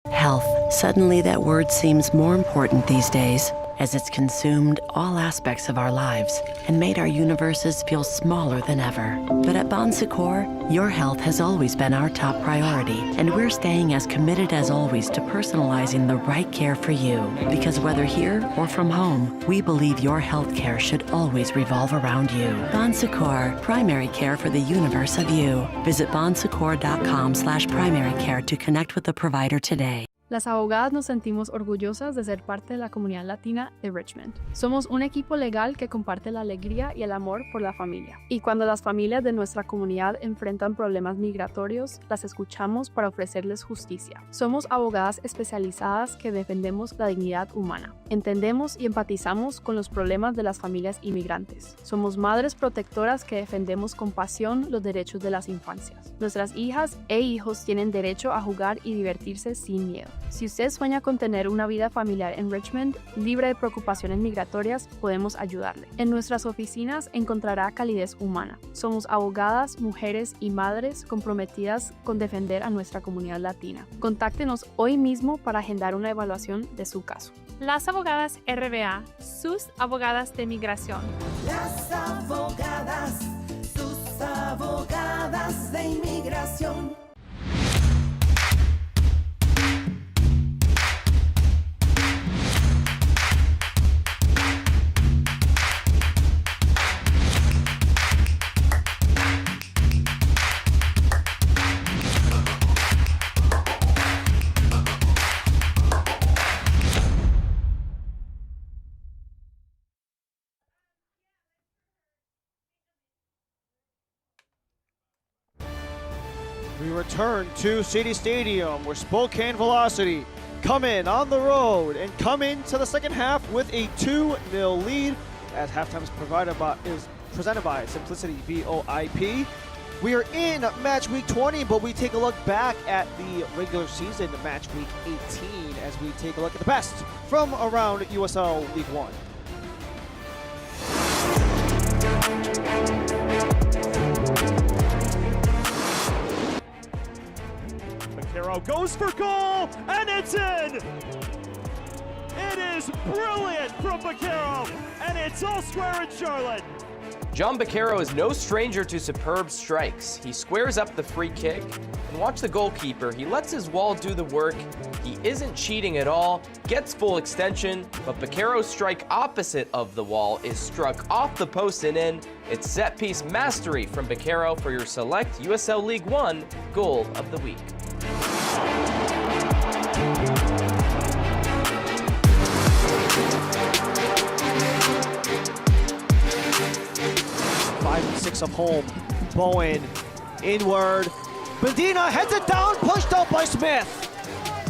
Health. Suddenly that word seems more important these days, as it's consumed all aspects of our lives and made our universes feel smaller than ever. But at Bon Secours, your health has always been our top priority, and we're staying as committed as always to personalizing the right care for you. Because whether here or from home, we believe your health care should always revolve around you. Bon Secours, primary care for the universe of you. Visit bonsecours.com/primary care to connect with a provider today. Las abogadas nos sentimos orgullosas de ser parte de la comunidad latina de Richmond. Somos un equipo legal que comparte la alegría y el amor por la familia. Y cuando las familias de nuestra comunidad enfrentan problemas migratorios, las escuchamos para ofrecerles justicia. Somos abogadas especializadas que defendemos la dignidad humana. Entendemos y empatizamos con los problemas de las familias inmigrantes. Somos madres protectoras que defendemos con pasión los derechos de las infancias. Nuestras hijas e hijos tienen derecho a jugar y divertirse sin miedo. Si usted sueña con tener una vida familiar en Richmond, libre de preocupaciones migratorias, podemos ayudarle. En nuestras oficinas encontrará calidez humana. Somos abogadas, mujeres y madres comprometidas con defender a nuestra comunidad latina. Contáctenos hoy mismo para agendar una evaluación de su caso. Las abogadas RBA, sus abogadas de migración. Las abogadas, sus abogadas de inmigración. We return to City Stadium, where Spokane Velocity come in on the road and come into the second half with a 2-0 lead, as halftime is presented by Simplicity VOIP. We are in match week 20, but we take a look back at the regular season match week 18 as we take a look at the best from around USL League One. Vaquero goes for goal, and it's in! It is brilliant from Vaquero, and it's all square in Charlotte. John Vaquero is no stranger to superb strikes. He squares up the free kick, and watch the goalkeeper. He lets his wall do the work. He isn't cheating at all, gets full extension, but Vaquero's strike opposite of the wall is struck off the post and in. It's set-piece mastery from Vaquero for your select USL League One goal of the week. 5 and 6 of home. Bowen inward. Medina heads it down, pushed out by Smith.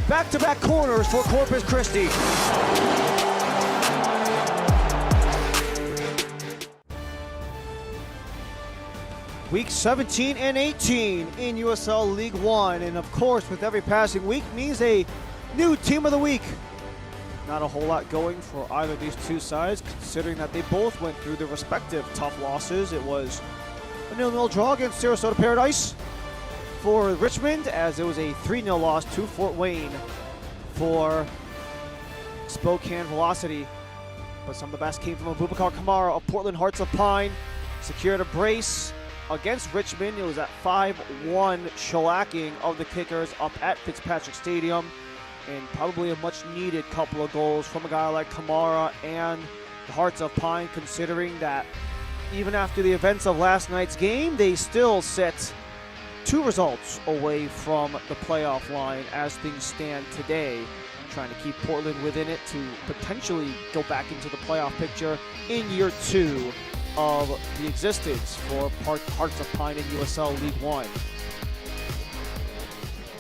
Back-to-back corners for Corpus Christi. Week 17 and 18 in USL League One. And of course, with every passing week means a new team of the week. Not a whole lot going for either of these two sides, considering that they both went through their respective tough losses. It was a 0-0 draw against Sarasota Paradise for Richmond, as it was a 3-0 loss to Fort Wayne for Spokane Velocity. But some of the best came from Abubakar Kamara of Portland Hearts of Pine. Secured a brace against Richmond. It was that 5-1 shellacking of the Kickers up at Fitzpatrick Stadium. And probably a much-needed couple of goals from a guy like Kamara and the Hearts of Pine, considering that even after the events of last night's game, they still sit 2 results away from the playoff line as things stand today, trying to keep Portland within it to potentially go back into the playoff picture in year 2 of the existence for Hearts of Pine in USL League One.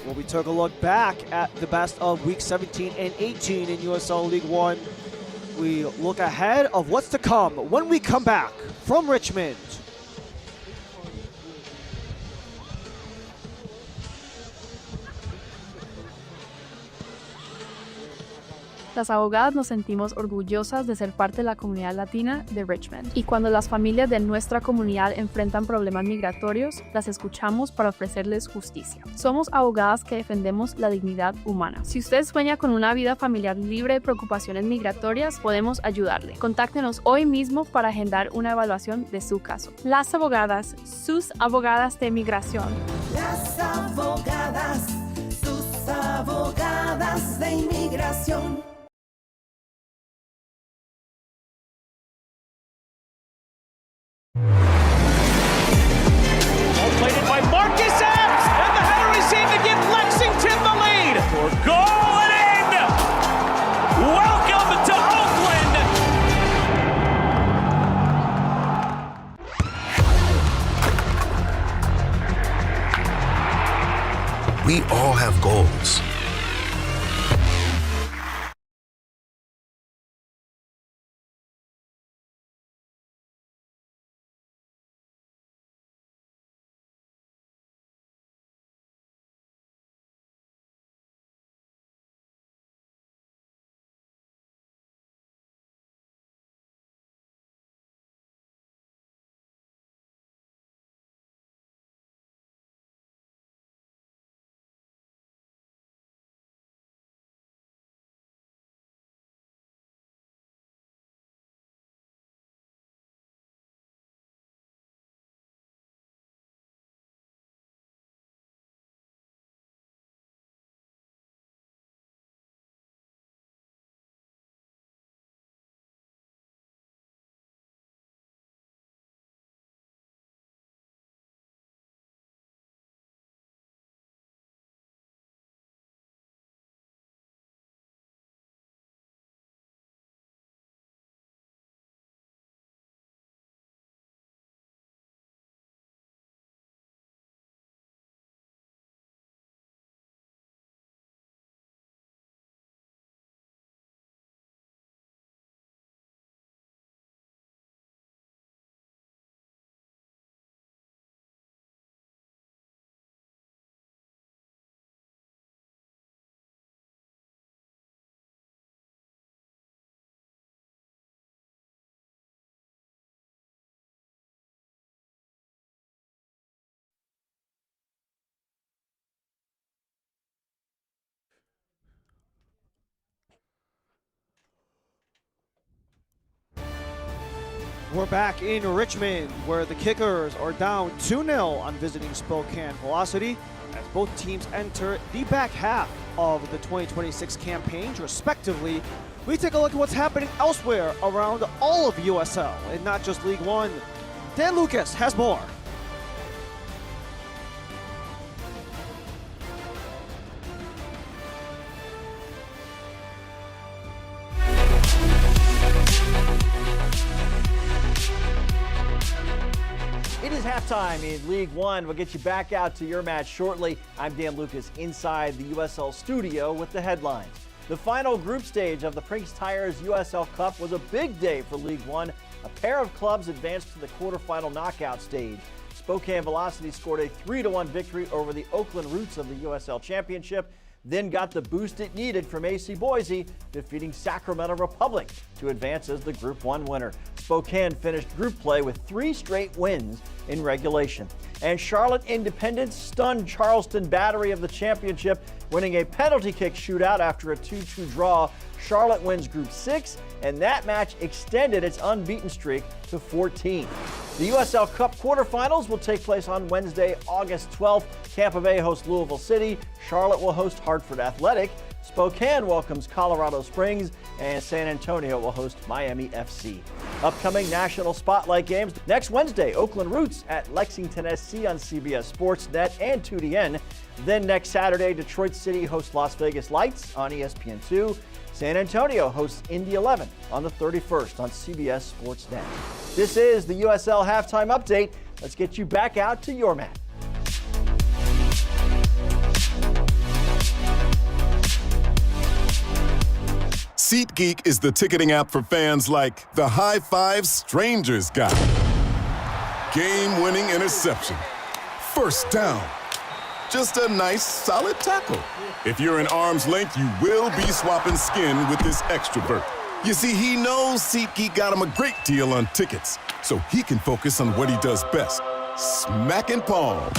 Well, we took a look back at the best of week 17 and 18 in USL League One. We look ahead of what's to come when we come back from Richmond. Las abogadas nos sentimos orgullosas de ser parte de la comunidad latina de Richmond. Y cuando las familias de nuestra comunidad enfrentan problemas migratorios, las escuchamos para ofrecerles justicia. Somos abogadas que defendemos la dignidad humana. Si usted sueña con una vida familiar libre de preocupaciones migratorias, podemos ayudarle. Contáctenos hoy mismo para agendar una evaluación de su caso. Las abogadas, sus abogadas de migración. Las abogadas, sus abogadas de inmigración. Played it by Marcus Epps, and the header is in to give Lexington the lead. For goal, and We all have goals. We're back in Richmond, where the Kickers are down 2-0 on visiting Spokane Velocity, as both teams enter the back half of the 2026 campaigns, respectively. We take a look at what's happening elsewhere around all of USL, and not just League One. Dan Lucas has more. It is halftime in League One. We'll get you back out to your match shortly. I'm Dan Lucas inside the USL studio with the headlines. The final group stage of the Prinks Tires USL Cup was a big day for League One. A pair of clubs advanced to the quarterfinal knockout stage. Spokane Velocity scored a 3-1 victory over the Oakland Roots of the USL Championship, then got the boost it needed from AC Boise, defeating Sacramento Republic to advance as the Group 1 winner. Spokane finished group play with 3 straight wins in regulation. And Charlotte Independence stunned Charleston Battery of the championship, winning a penalty kick shootout after a 2-2 draw. Charlotte wins Group 6, and that match extended its unbeaten streak to 14. The USL Cup quarterfinals will take place on Wednesday, August 12th. Tampa Bay hosts Louisville City. Charlotte will host Hartford Athletic. Spokane welcomes Colorado Springs, and San Antonio will host Miami FC. Upcoming national spotlight games next Wednesday, Oakland Roots at Lexington SC on CBS Sportsnet and 2DN. Then next Saturday, Detroit City hosts Las Vegas Lights on ESPN2. San Antonio hosts Indy 11 on the 31st on CBS Sportsnet. This is the USL Halftime Update. Let's get you back out to your mat. SeatGeek is the ticketing app for fans like the high five strangers got, game-winning interception, first down, just a nice solid tackle. If you're in arm's length, you will be swapping skin with this extrovert. You see, he knows SeatGeek got him a great deal on tickets, so he can focus on what he does best, smacking palms.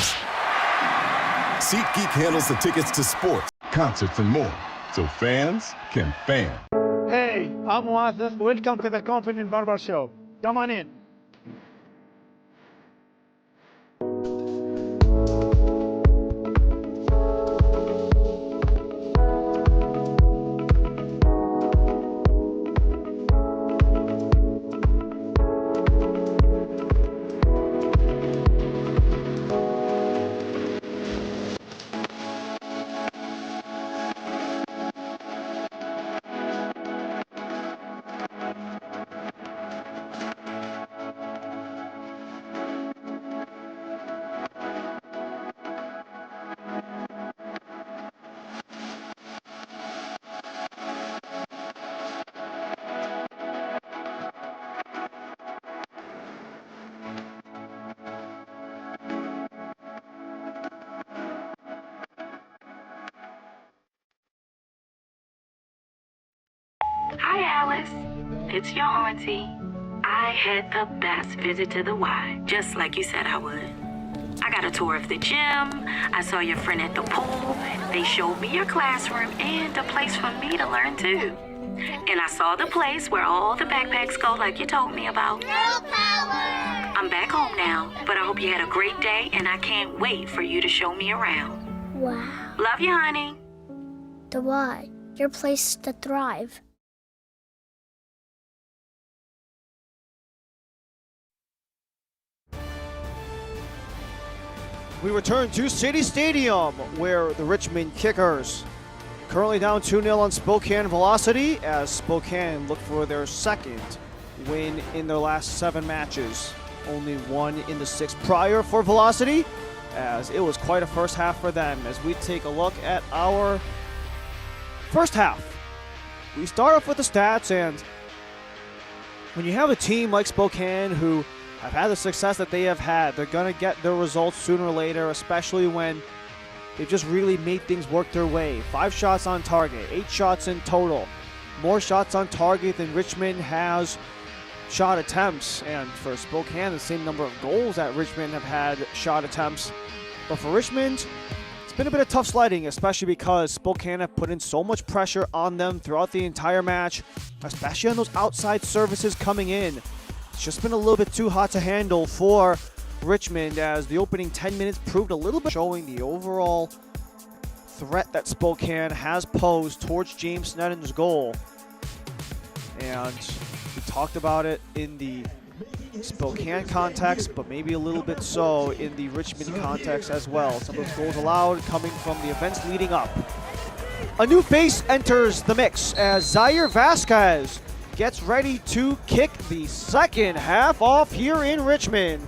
SeatGeek handles the tickets to sports, concerts, and more, so fans can fan. Hey, I'm Watson. Welcome to the Confident Barber Show. Come on in. Hi, Alice. It's your auntie. I had the best visit to the Y, just like you said I would. I got a tour of the gym. I saw your friend at the pool. They showed me your classroom and a place for me to learn too. And I saw the place where all the backpacks go like you told me about. Girl power! I'm back home now, but I hope you had a great day and I can't wait for you to show me around. Wow. Love you, honey. The Y, your place to thrive. We return to City Stadium, where the Richmond Kickers currently down 2-0 on Spokane Velocity, as Spokane look for their second win in their last 7 matches. Only one in the 6 prior for Velocity, as it was quite a first half for them. As we take a look at our first half, we start off with the stats, and when you have a team like Spokane who have had the success that they have had, they're going to get their results sooner or later, especially when they've just really made things work their way. 5 shots on target, 8 shots in total. More shots on target than Richmond has shot attempts. And for Spokane, the same number of goals that Richmond have had shot attempts. But for Richmond, it's been a bit of tough sledding, especially because Spokane have put in so much pressure on them throughout the entire match, especially on those outside services coming in. It's just been a little bit too hot to handle for Richmond, as the opening 10 minutes proved a little bit, showing the overall threat that Spokane has posed towards James Snedden's goal. And we talked about it in the Spokane context, but maybe a little bit so in the Richmond context as well. Some of those goals allowed coming from the events leading up. A new face enters the mix as Zaire Vasquez gets ready to kick the second half off here in Richmond.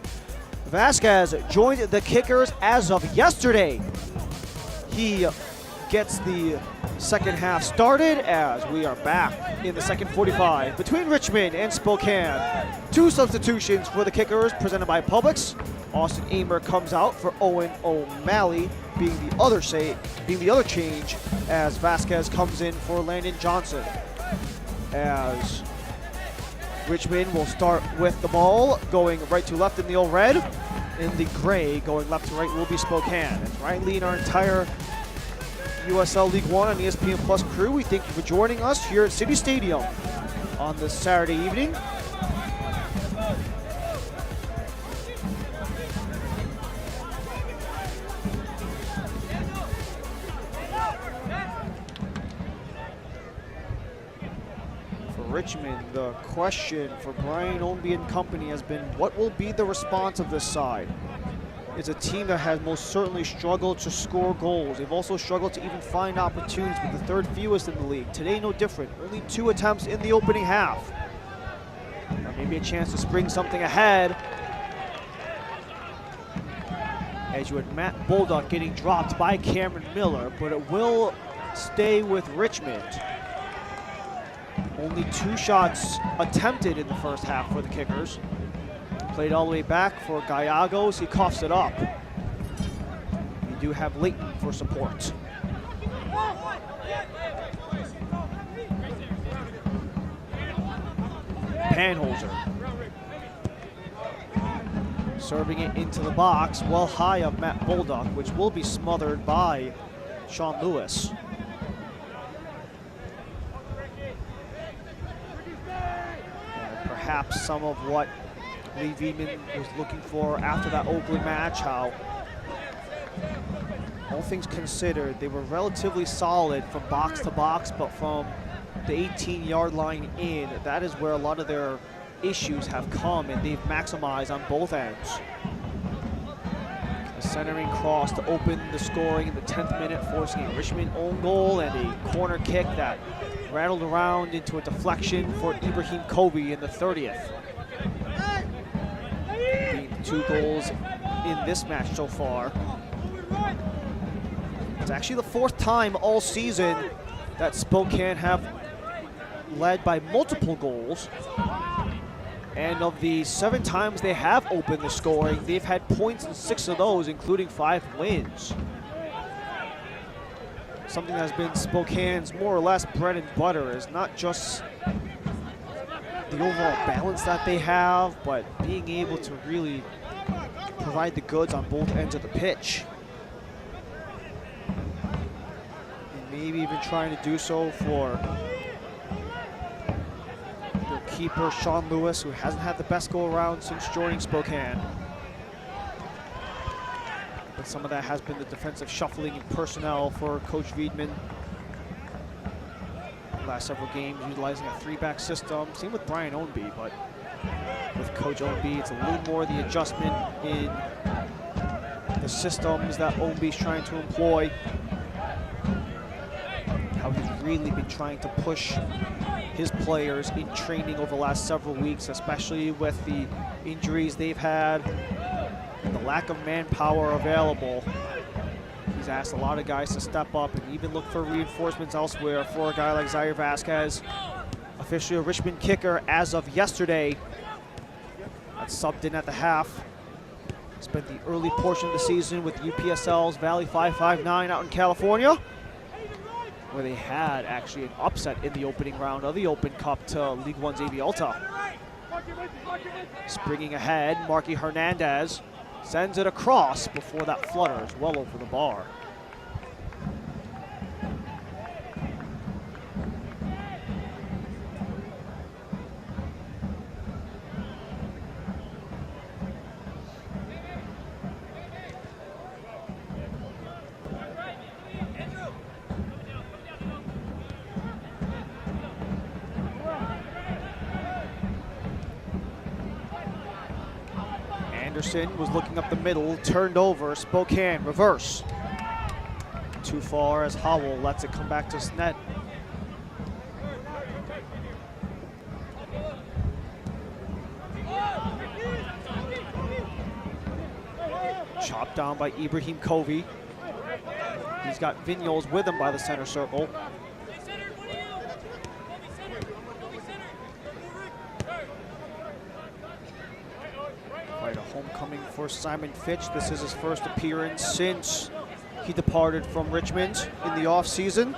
Vasquez joined the Kickers as of yesterday. He gets the second half started as we are back in the second 45 between Richmond and Spokane. 2 substitutions for the Kickers presented by Publix. Austin Amer comes out for Owen O'Malley, being the other change, as Vasquez comes in for Landon Johnson. As Richmond will start with the ball, going right to left in the old red. In the gray, going left to right, will be Spokane. As Ryan Lee and our entire USL League One and ESPN Plus crew, we thank you for joining us here at City Stadium on this Saturday evening. Richmond, the question for Brian Ownby and company has been, what will be the response of this side? It's a team that has most certainly struggled to score goals. They've also struggled to even find opportunities, with the 3rd fewest in the league. Today, no different. Only 2 attempts in the opening half. Maybe a chance to spring something ahead. As you had Matt Bolduck getting dropped by Cameron Miller, but it will stay with Richmond. Only 2 shots attempted in the first half for the Kickers. Played all the way back for Gallegos. He coughs it up. We do have Leighton for support. Panholzer. Serving it into the box, well high of Matt Bolduck, which will be smothered by Sean Lewis. Perhaps some of what Lee Veman was looking for after that Oakland match, how all things considered, they were relatively solid from box to box, but from the 18-yard line in, that is where a lot of their issues have come, and they've maximized on both ends. A centering cross to open the scoring in the 10th minute, forcing a Richmond own goal and a corner kick that rattled around into a deflection for Ibrahim Kobe in the 30th. Being 2 goals in this match so far. It's actually the 4th time all season that Spokane have led by multiple goals. And of the 7 times they have opened the scoring, they've had points in 6 of those, including 5 wins. Something that has been Spokane's more or less bread and butter, is not just the overall balance that they have, but being able to really provide the goods on both ends of the pitch. And maybe even trying to do so for their keeper, Sean Lewis, who hasn't had the best go-around since joining Spokane. But some of that has been the defensive shuffling and personnel for Coach Wiedemann. Last several games utilizing a three-back system. Same with Brian Ownby, but with Coach Ownby, it's a little more the adjustment in the systems that Ownby's trying to employ. How he's really been trying to push his players in training over the last several weeks, especially with the injuries they've had and the lack of manpower available. He's asked a lot of guys to step up and even look for reinforcements elsewhere for a guy like Zaire Vasquez, officially a Richmond kicker as of yesterday. That's subbed in at the half. Spent the early portion of the season with UPSL's Valley 559 out in California, where they had actually an upset in the opening round of the Open Cup to League One's AV Alta. Springing ahead, Marky Hernandez sends it across before that flutters well over the bar. Anderson was looking up the middle, turned over, Spokane, reverse. Too far as Howell lets it come back to his net. Chopped down by Ibrahim Covey. He's got Vignoles with him by the center circle. Quite a homecoming for Simon Fitch. This is his first appearance since he departed from Richmond in the offseason.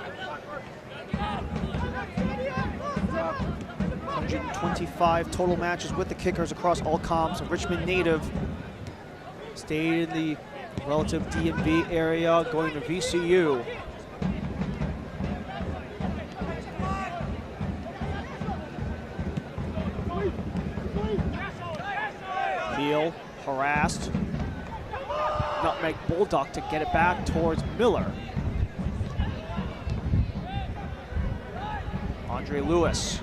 125 total matches with the Kickers across all comps. A Richmond native. Stayed in the relative DMV area, going to VCU. Heel, harassed. Nutmeg Bulldog to get it back towards Miller. Andre Lewis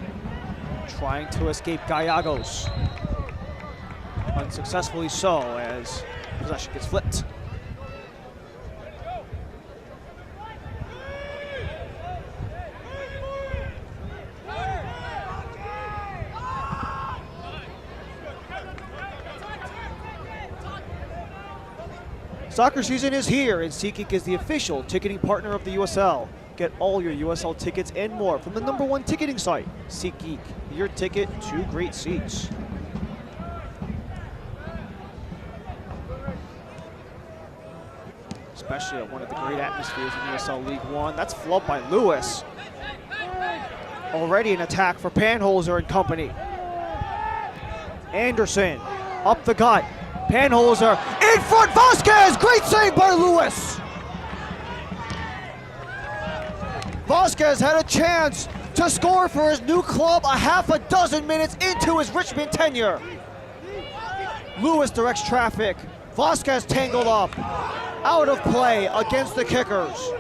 trying to escape Gallegos. Unsuccessfully so, as possession gets flipped. Soccer season is here, and SeatGeek is the official ticketing partner of the USL. Get all your USL tickets and more from the #1 ticketing site, SeatGeek. Your ticket to great seats. Especially at one of the great atmospheres in USL League One. That's flubbed by Lewis. Already an attack for Panholzer and company. Anderson up the gut. Panholzer in front, Vasquez! Great save by Lewis! Vasquez had a chance to score for his new club a half a dozen minutes into his Richmond tenure. Lewis directs traffic. Vasquez tangled up. Out of play against the Kickers.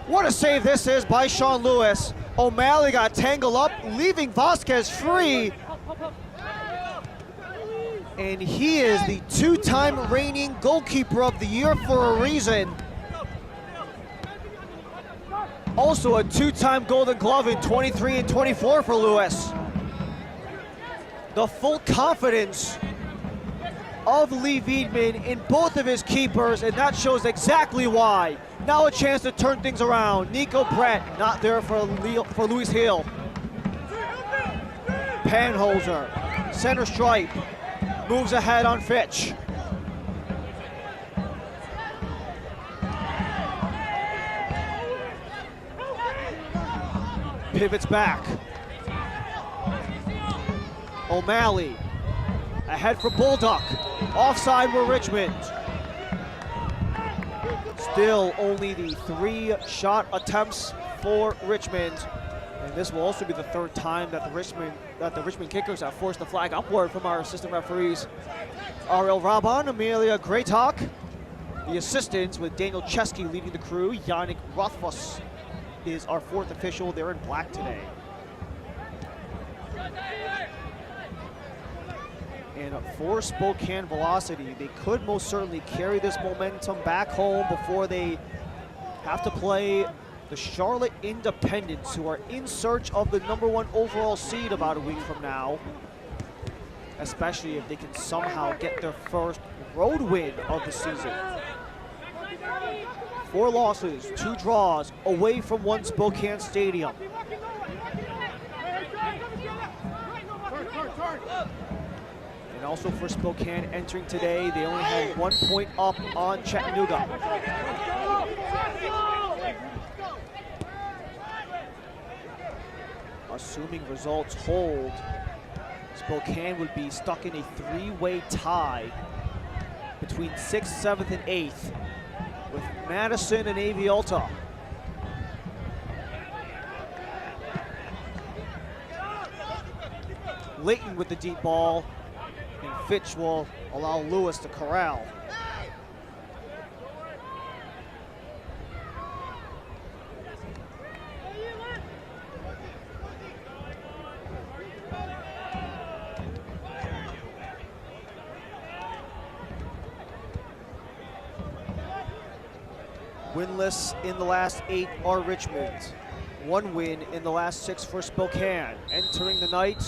What a save this is by Sean Lewis. O'Malley got tangled up, leaving Vasquez free. And he is the two-time reigning goalkeeper of the year for a reason. Also a two-time Golden Glove in 23 and 24 for Lewis. The full confidence of Lee Wiedemann in both of his keepers, and that shows exactly why. Now a chance to turn things around. Nico Brett not there for Luis Hill. Panholzer, center stripe, moves ahead on Fitch. pivots back. O'Malley ahead for Bulldog. Offside for Richmond. Still only the 3 shot attempts for Richmond. And this will also be the 3rd time that the Richmond kickers have forced the flag upward from our assistant referees. R.L. Raban, Amelia Greytalk. The assistants with Daniel Chesky leading the crew. Yannick Rothfuss is our 4th official. They're in black today. And for Spokane Velocity, they could most certainly carry this momentum back home before they have to play the Charlotte Independents, who are in search of the #1 overall seed about a week from now, especially if they can somehow get their first road win of the season. 4 losses, 2 draws, away from one Spokane stadium. And also for Spokane entering today, they only had 1 point up on Chattanooga. Assuming results hold, Spokane would be stuck in a 3-way tie between 6th, 7th, and 8th with Madison and Avialta. Layton with the deep ball, and Fitch will allow Lewis to corral. Winless in the last 8 are Richmond. 1 win in the last 6 for Spokane. Entering the night,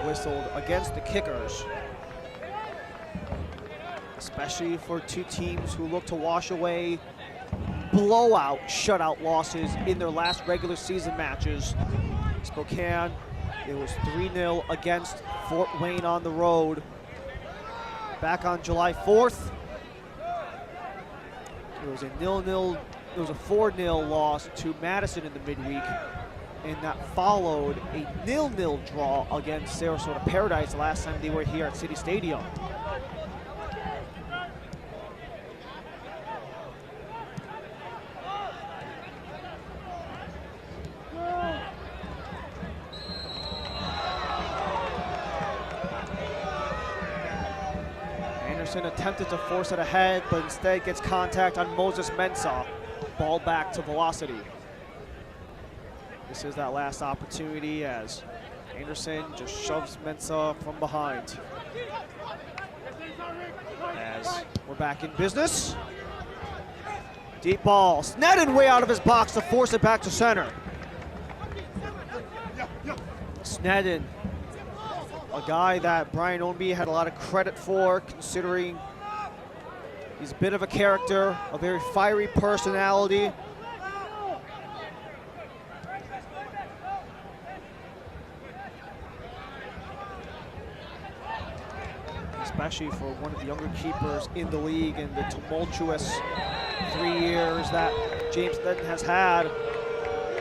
whistled against the kickers, especially for 2 teams who look to wash away blowout shutout losses in their last regular season matches. Spokane, it was 3-0 against Fort Wayne on the road back on July 4th. It was a 0-0, it was a 4-0 loss to Madison in the midweek, and that followed a 0-0 draw against Sarasota Paradise the last time they were here at City Stadium. Anderson attempted to force it ahead, but instead gets contact on Moses Mensah. Ball back to Velocity. This is that last opportunity as Anderson just shoves Mensah from behind. As we're back in business. Deep ball, Snedden way out of his box to force it back to center. Snedden, a guy that Brian Ownby had a lot of credit for, considering he's a bit of a character, a very fiery personality. Especially for one of the younger keepers in the league and the tumultuous 3 years that James Snedden has had.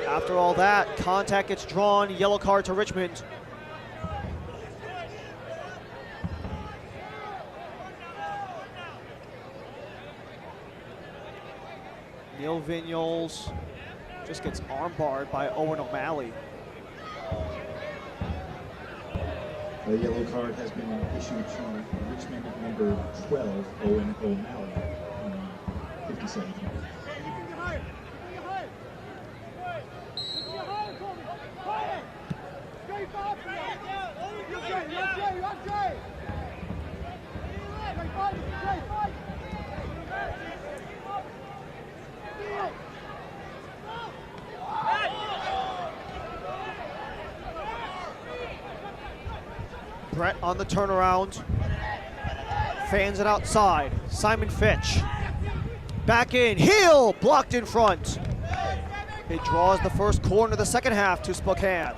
After all that, contact gets drawn, yellow card to Richmond. Neil Vignoles just gets armbarred by Owen O'Malley. A yellow card has been issued to Richmond number 12, Owen O'Malley, in the 57th minute. Brett on the turnaround, fans it outside. Simon Fitch, back in, heel, blocked in front. It draws the first corner of the second half to Spokane.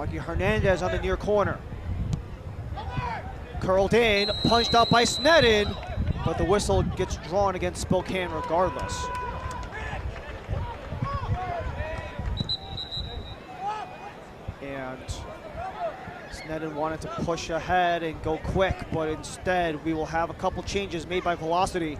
Marky Hernandez on the near corner. Curled in, punched out by Sneddon, but the whistle gets drawn against Spokane regardless. And Sneddon wanted to push ahead and go quick, but instead we will have a couple changes made by Velocity.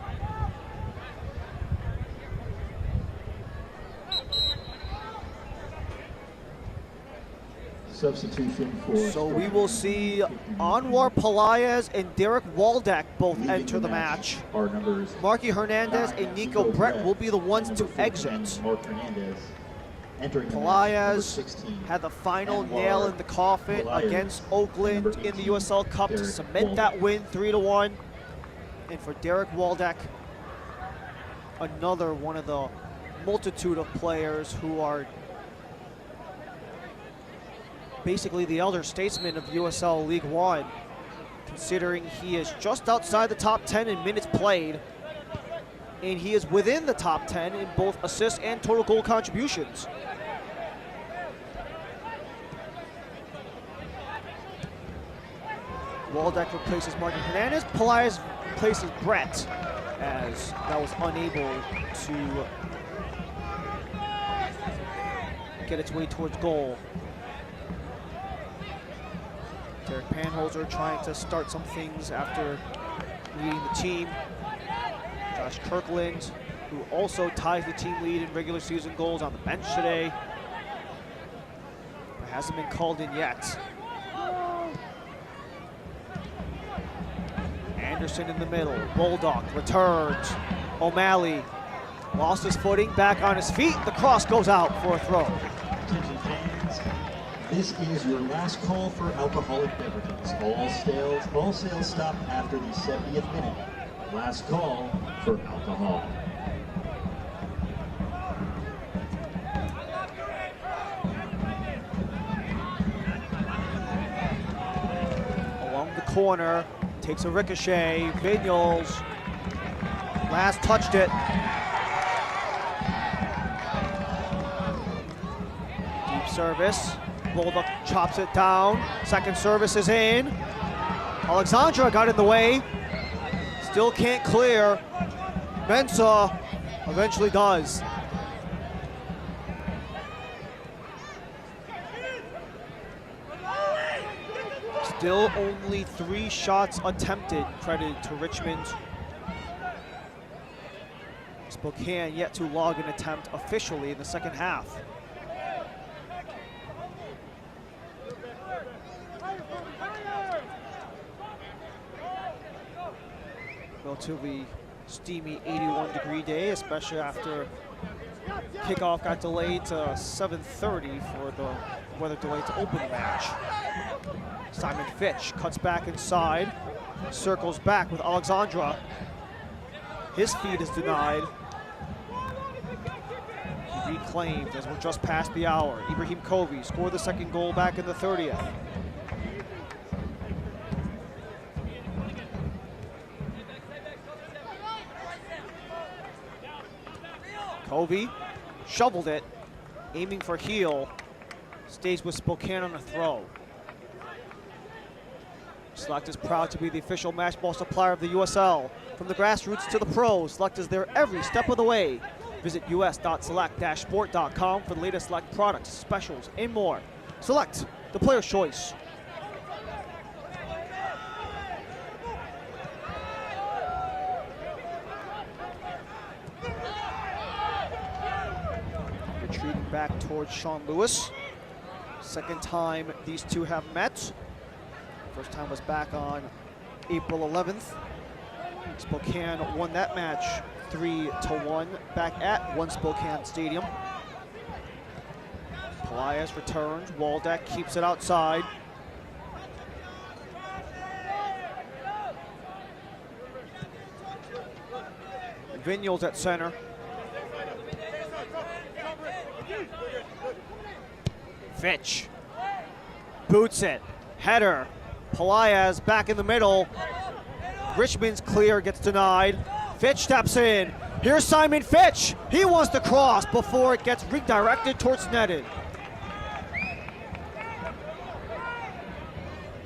Substitution for. So we will see Anwar Pelaez and Derek Waldeck both enter the match. Our numbers Marky Hernandez and Nico Brett will be the ones to exit. Mark Hernandez entering the match, Pelaez number 16. had the final Anwar nail in the coffin Pelaez, against Oakland number in the 18, USL Cup to Derek cement that Waldeck. win 3-1. And for Derek Waldeck, another one of the multitude of players who are basically the elder statesman of USL League One, considering he is just outside the top 10 in minutes played, and he is within the top 10 in both assists and total goal contributions. Waldeck replaces Marky Hernandez. Pelaez replaces Brett, as that was unable to get its way towards goal. Derek Panholzer trying to start some things after leading the team. Josh Kirkland, who also ties the team lead in regular season goals, on the bench today, but hasn't been called in yet. Anderson in the middle. Bulldog returns. O'Malley lost his footing, back on his feet. The cross goes out for a throw. Attention fans, this is your last call for alcoholic beverages. All sales stop after the 70th minute. Last call for alcohol. Along the corner, takes a ricochet. Vinyals last touched it. Deep service. Bulldog chops it down. Second service is in. Alexandra got in the way. Still can't clear. Mensah eventually does. Still only 3 shots attempted, credited to Richmond. Spokane yet to log an attempt officially in the second half. Relatively steamy 81-degree day, especially after kickoff got delayed to 7:30 for the weather delay to open the match. Simon Fitch cuts back inside, circles back with Alexandra. His feed is denied. He reclaimed as we're just past the hour. Ibrahim Covey scored the second goal back in the 30th. Covey shoveled it, aiming for heel. Stays with Spokane on a throw. Select is proud to be the official match ball supplier of the USL. From the grassroots to the pros, Select is there every step of the way. Visit us.select-sport.com for the latest Select products, specials, and more. Select, the player's choice. Retreating back towards Sean Lewis. Second time these two have met. First time was back on April 11th. Spokane won that match 3-1 back at One Spokane Stadium. Pelaez returns. Waldeck keeps it outside. Vinyals at center. Fitch boots it. Header. Pelaez back in the middle. Richmond's clear, gets denied. Fitch steps in. Here's Simon Fitch. He wants to cross before it gets redirected towards Sneddon.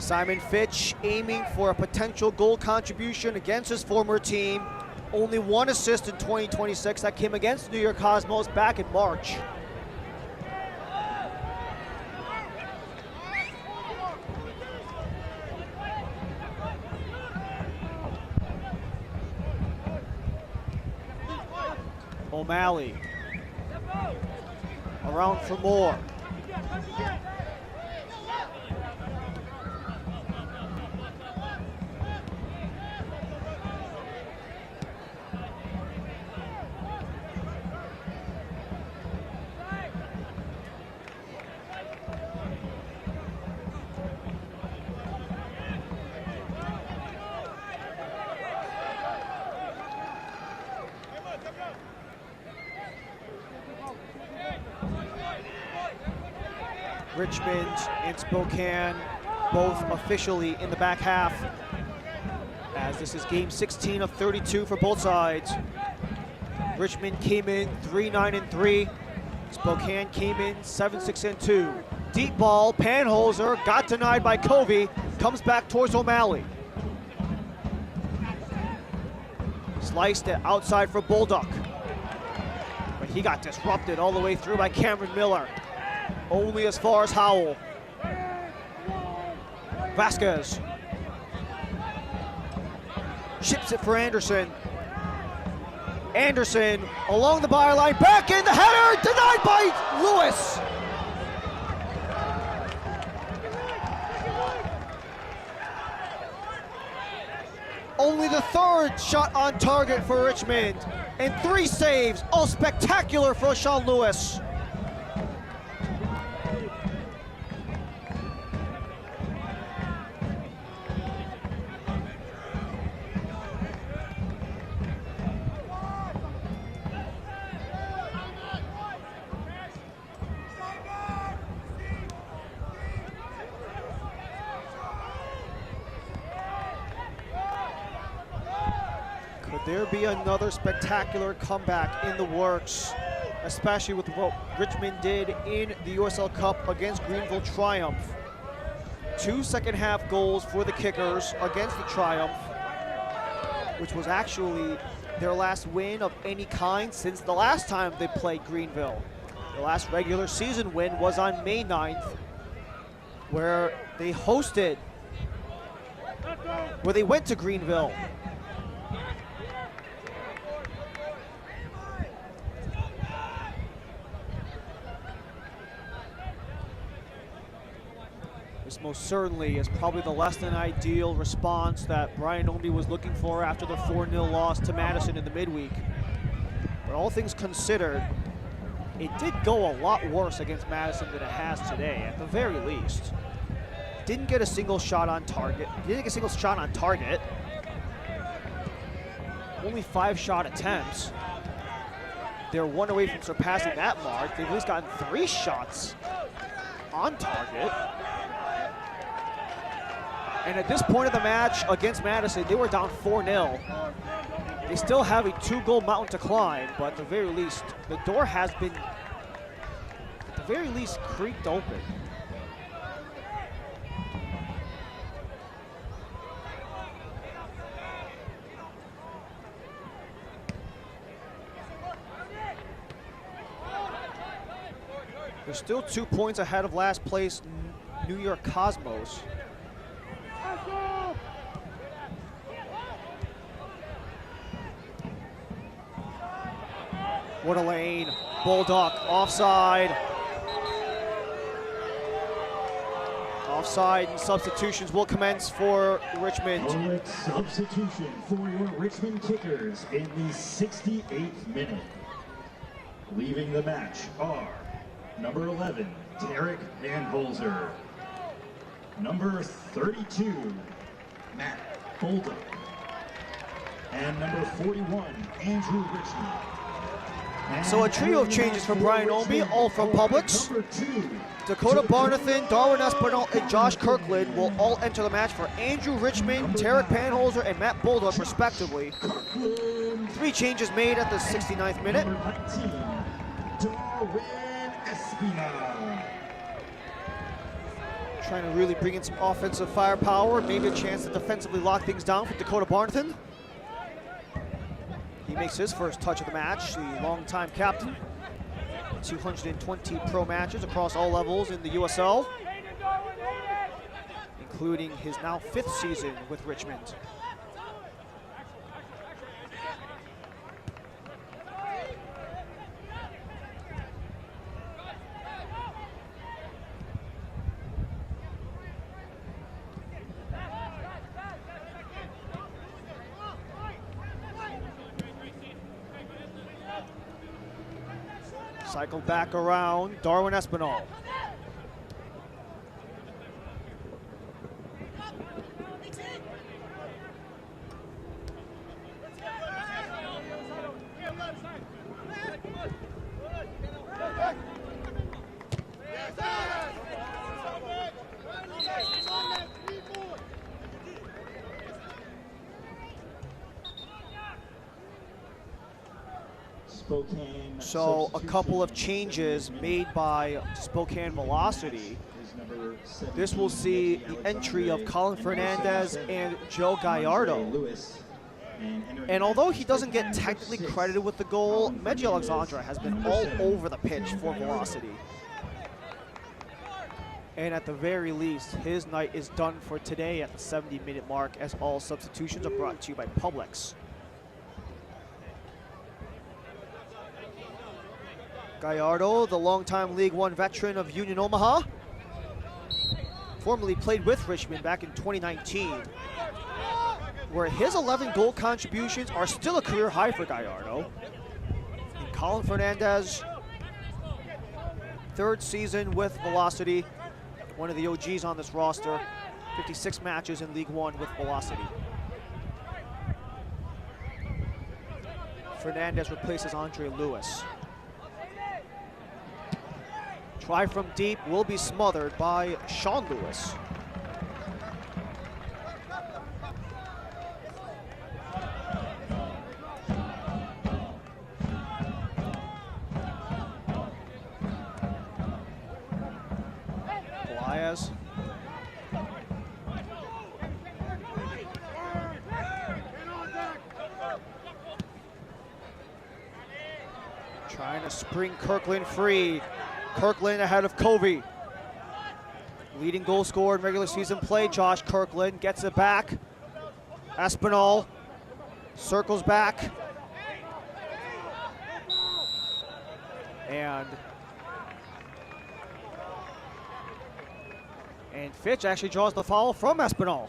Simon Fitch aiming for a potential goal contribution against his former team. Only one assist in 2026. That came against New York Cosmos back in March. O'Malley around for more. Richmond and Spokane both officially in the back half, as this is game 16 of 32 for both sides. Richmond came in 3-9-3. Spokane came in 7-6-2. Deep ball, Panholzer got denied by Covey, comes back towards O'Malley. Sliced it outside for Bulldog, but he got disrupted all the way through by Cameron Miller. Only as far as Howell. Vasquez ships it for Anderson. Anderson along the byline, back in the header, denied by Lewis. Only the third shot on target for Richmond, and 3 saves, all spectacular for Sean Lewis. There be another spectacular comeback in the works, especially with what Richmond did in the USL Cup against Greenville Triumph. 2 second-half goals for the Kickers against the Triumph, which was actually their last win of any kind since the last time they played Greenville. The last regular season win was on May 9th, where they went to Greenville. This most certainly is probably the less than ideal response that Brian Ownby was looking for after the 4-0 loss to Madison in the midweek. But all things considered, it did go a lot worse against Madison than it has today, at the very least. Didn't get a single shot on target. Only 5 shot attempts. They're 1 away from surpassing that mark. They've at least gotten 3 shots on target. And at this point of the match against Madison, they were down 4-0. They still have a 2-goal mountain to climb, but at the very least, the door has been, at the very least, creaked open. They're still 2 points ahead of last place New York Cosmos. What a lane. Bulldog offside. Offside and substitutions will commence for Richmond. Public substitution for your Richmond Kickers in the 68th minute. Leaving the match are number 11, Tarek Panholzer. Number 32, Matt Bulldog. And number 41, Andrew Richmond. So a trio of changes for Brian Ownby, all from Publix. Dakota Barnathan, Darwin Espinal, and Josh Kirkland will all enter the match for Andrew Richmond, Tarek Panholzer, and Matt Bulldog, respectively. 3 changes made at the 69th minute. Trying to really bring in some offensive firepower, maybe a chance to defensively lock things down for Dakota Barnathan. He makes his first touch of the match, the longtime captain. 220 pro matches across all levels in the USL, including his now 5th season with Richmond. Cycle back around, Darwin Espinal. Spokane. So a couple of changes made by Spokane Velocity. This will see the entry of Colin Fernandez and Joe Gallardo. And although he doesn't get technically credited with the goal, Meji Alexandra has been all over the pitch for Velocity. And at the very least, his night is done for today at the 70-minute mark, as all substitutions are brought to you by Publix. Gallardo, the longtime League One veteran of Union Omaha, formerly played with Richmond back in 2019, where his 11 goal contributions are still a career high for Gallardo. And Colin Fernandez, 3rd season with Velocity, one of the OGs on this roster, 56 matches in League One with Velocity. Fernandez replaces Andre Lewis. Try from deep will be smothered by Sean Lewis. Elias. Trying to spring Kirkland free. Kirkland ahead of Covey. Leading goal scorer in regular season play, Josh Kirkland gets it back. Espinal circles back. And Fitch actually draws the foul from Espinal.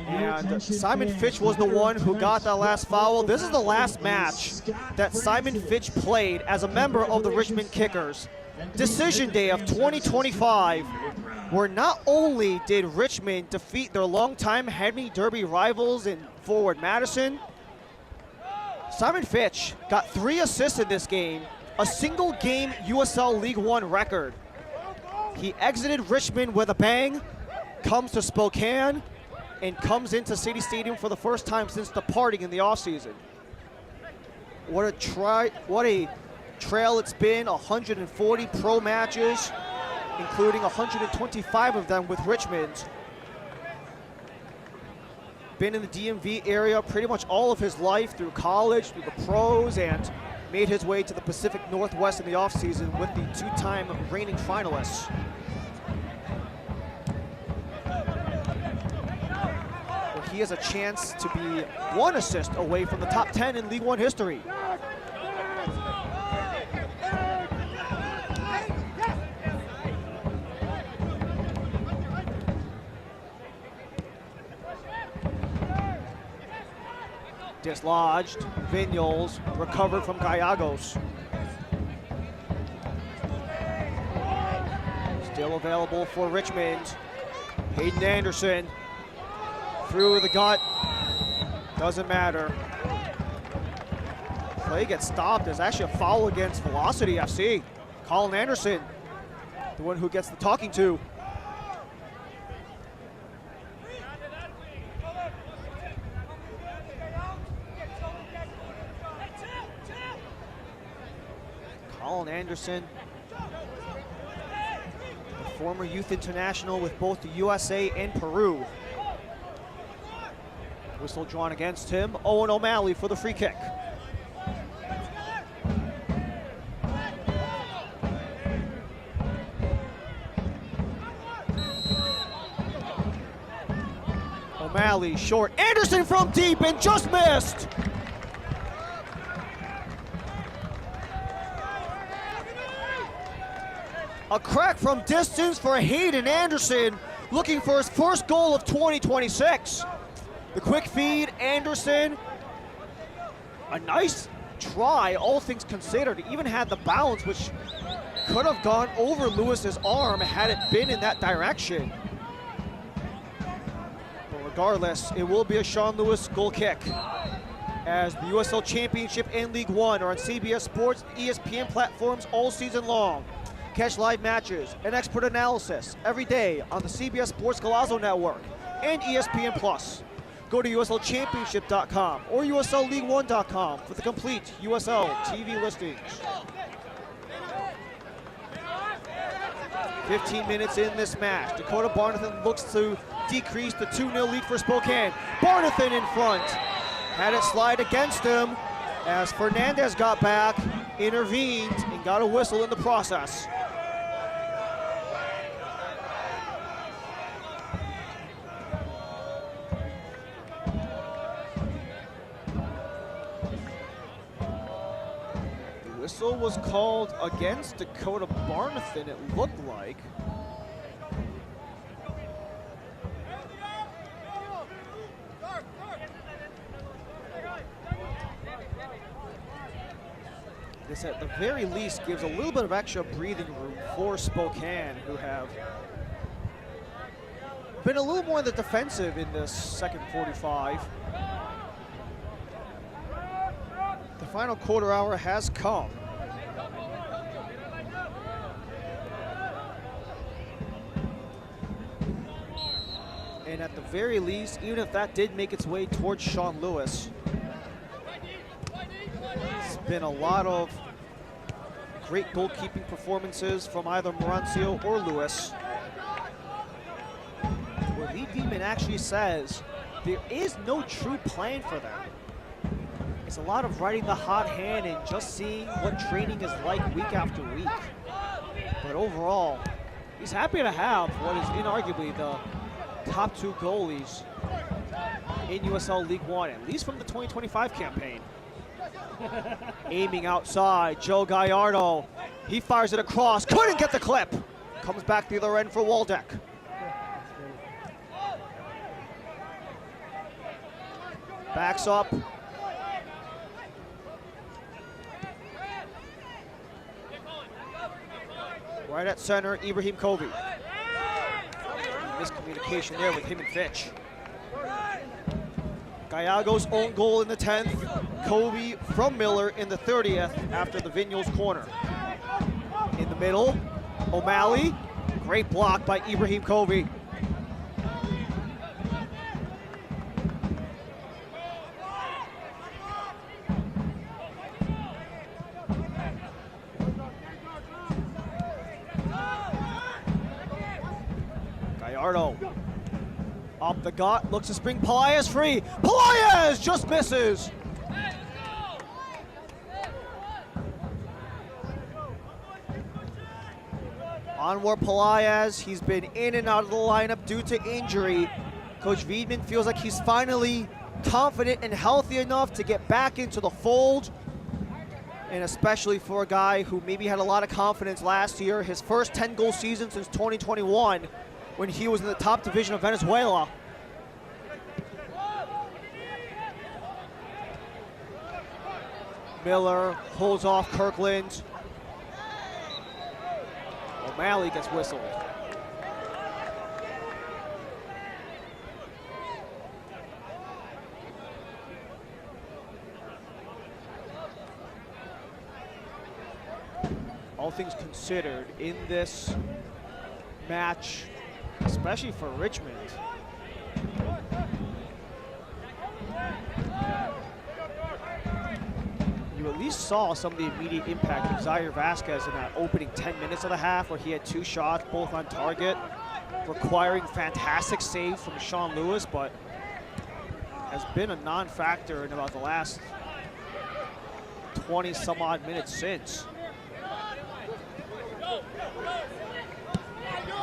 And Simon Fitch was the one who got that last foul. This is the last match that Simon Fitch played as a member of the Richmond Kickers. Decision day of 2025, where not only did Richmond defeat their longtime Henry Derby rivals in forward Madison, Simon Fitch got 3 assists in this game, a single game USL League One record. He exited Richmond with a bang, comes to Spokane, and comes into City Stadium for the first time since departing in the offseason. What a trail it's been, 140 pro matches, including 125 of them with Richmond. Been in the DMV area pretty much all of his life through college, through the pros, and made his way to the Pacific Northwest in the offseason with the 2-time reigning finalists. He has a chance to be 1 assist away from the top 10 in League One history. Dislodged, Vignoles recovered from Gallegos. Still available for Richmond. Hayden Anderson. Through the gut, doesn't matter. Play gets stopped. There's actually a foul against Velocity FC. Colin Anderson, the one who gets the talking to. Colin Anderson, the former youth international with both the USA and Peru. Whistle drawn against him. Owen O'Malley for the free kick. O'Malley short. Anderson from deep and just missed. A crack from distance for Hayden Anderson, looking for his first goal of 2026. The quick feed, Anderson. A nice try, all things considered. Even had the balance, which could have gone over Lewis's arm had it been in that direction. But regardless, it will be a Sean Lewis goal kick, as the USL Championship and League One are on CBS Sports and ESPN platforms all season long. Catch live matches and expert analysis every day on the CBS Sports Golazo Network and ESPN+. Go to USLChampionship.com or USLLeague1.com for the complete USL TV listings. 15 minutes in this match. Dakota Barnathan looks to decrease the 2-0 lead for Spokane. Barnathan in front. Had it slide against him as Fernandez got back, intervened, and got a whistle in the process. Whistle was called against Dakota Barnathan, it looked like. This at the very least gives a little bit of extra breathing room for Spokane, who have been a little more on the defensive in this second 45. The final quarter hour has come. And at the very least, even if that did make its way towards Sean Lewis, it's been a lot of great goalkeeping performances from either Marancio or Lewis. Where Lee Beeman actually says there is no true plan for them. It's a lot of riding the hot hand and just seeing what training is like week after week. But overall, he's happy to have what is inarguably the top two goalies in USL League One, at least from the 2025 campaign. Aiming outside, Joe Gallardo. He fires it across, couldn't get the clip. Comes back the other end for Waldeck. Backs up. Right at center, Ibrahim Kobe. Miscommunication there with him and Fitch. Gallardo's own goal in the 10th. Kobe from Miller in the 30th after the Vignoles corner. In the middle, O'Malley. Great block by Ibrahim Kobe. Gallardo up the gut, looks to spring Pelaez free. Pelaez just misses. Onward Pelaez, he's been in and out of the lineup due to injury. Coach Wiedemann feels like he's finally confident and healthy enough to get back into the fold. And especially for a guy who maybe had a lot of confidence last year, his first 10-goal season since 2021, when he was in the top division of Venezuela. Miller holds off Kirkland. O'Malley gets whistled. All things considered, in this match, especially for Richmond, you at least saw some of the immediate impact of Zaire Vasquez in that opening 10 minutes of the half, where he had 2 shots, both on target, requiring fantastic saves from Sean Lewis, but has been a non-factor in about the last 20 some odd minutes since.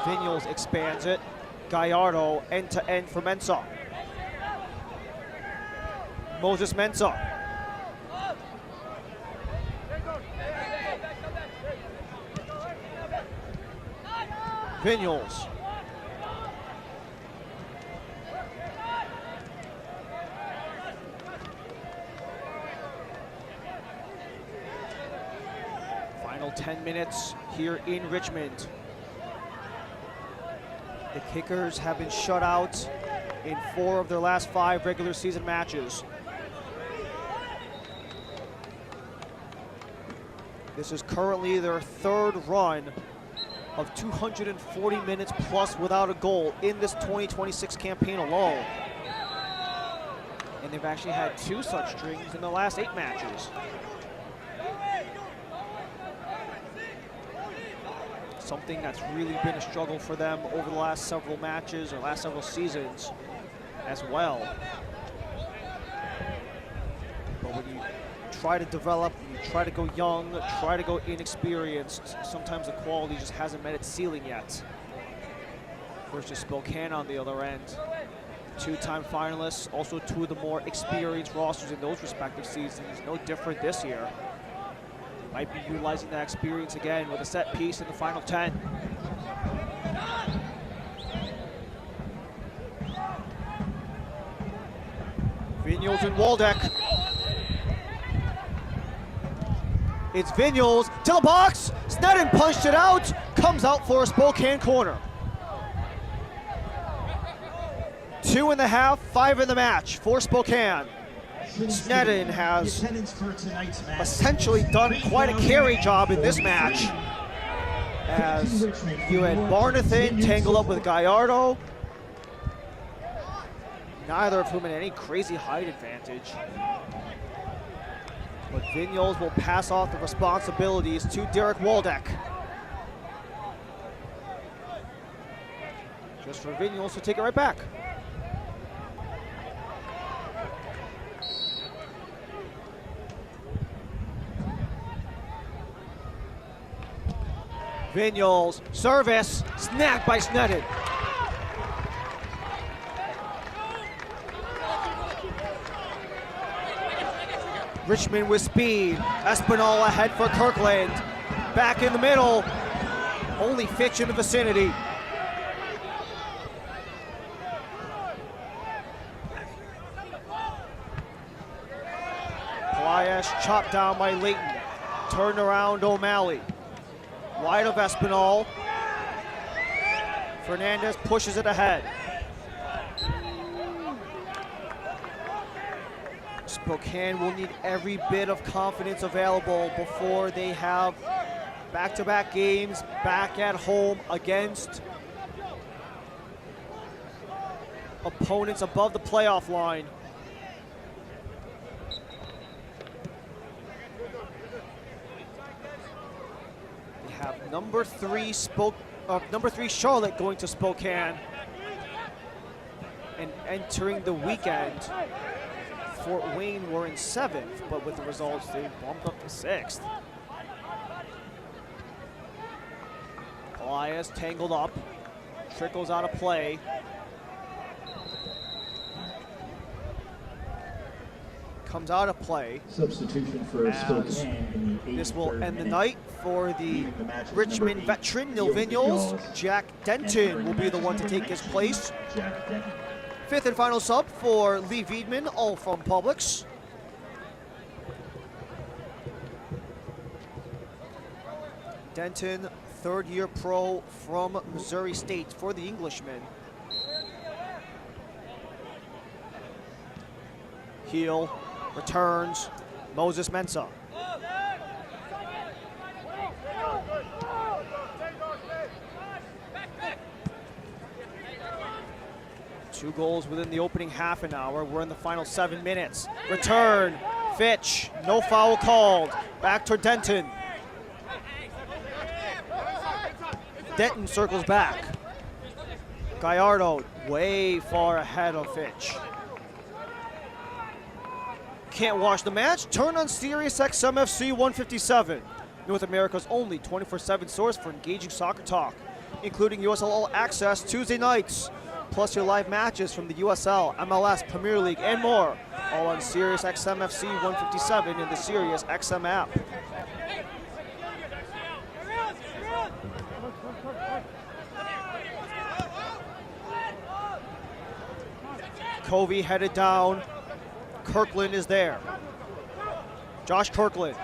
Vinyals expands it. Gallardo end-to-end for Mensah. Moses Mensah. Vinyals. Final 10 minutes here in Richmond. The Kickers have been shut out in 4 of their last 5 regular season matches. This is currently their 3rd run of 240 minutes plus without a goal in this 2026 campaign alone. And they've actually had 2 such strings in the last 8 matches. Something that's really been a struggle for them over the last several matches or last several seasons as well. But when you try to develop, you try to go young, try to go inexperienced, sometimes the quality just hasn't met its ceiling yet. Versus Spokane on the other end. 2-time finalists, also 2 of the more experienced rosters in those respective seasons. No different this year. Might be utilizing that experience again with a set piece in the final 10. Vinyals and Waldeck. It's Vinyals to the box. Sneddon punched it out. Comes out for a Spokane corner. 2 in the half, 5 in the match for Spokane. Sneddon has essentially done quite a carry job in this match, as you had Barnathan tangled up with Gallardo, neither of whom had any crazy height advantage. But Vinyals will pass off the responsibilities to Derek Waldeck. Just for Vinyals to take it right back. Vinyals, service, snagged by Sneddon. Richmond with speed. Espinal ahead for Kirkland. Back in the middle. Only Fitch in the vicinity. Elias chopped down by Leighton. Turned around O'Malley. Wide of Espinal. Fernandez pushes it ahead. Spokane will need every bit of confidence available before they have back-to-back games back at home against opponents above the playoff line. They have number 3 Charlotte going to Spokane, and entering the weekend, Fort Wayne were in 7th, but with the results, they bumped up to 6th. Elias tangled up, trickles out of play. Comes out of play. Substitution for Spokane. This will end the night for the Richmond veteran, Nil Vinyals. Jack Denton will be the one to take his place. 5th and final sub for Lee Wiedman, all from Publix. Denton, 3rd-year pro from Missouri State for the Englishman. Heel, returns, Moses Mensah. Two goals within the opening half an hour. We're in the final 7 minutes. Return, Fitch, no foul called. Back to Denton. Denton circles back. Gallardo way far ahead of Fitch. Can't watch the match? Turn on Sirius XM FC 157, North America's only 24/7 source for engaging soccer talk, including USL All Access Tuesday nights, plus your live matches from the USL, MLS, Premier League, and more, all on Sirius XM FC 157 in the Sirius XM app. Covey headed down. Kirkland is there. Josh Kirkland.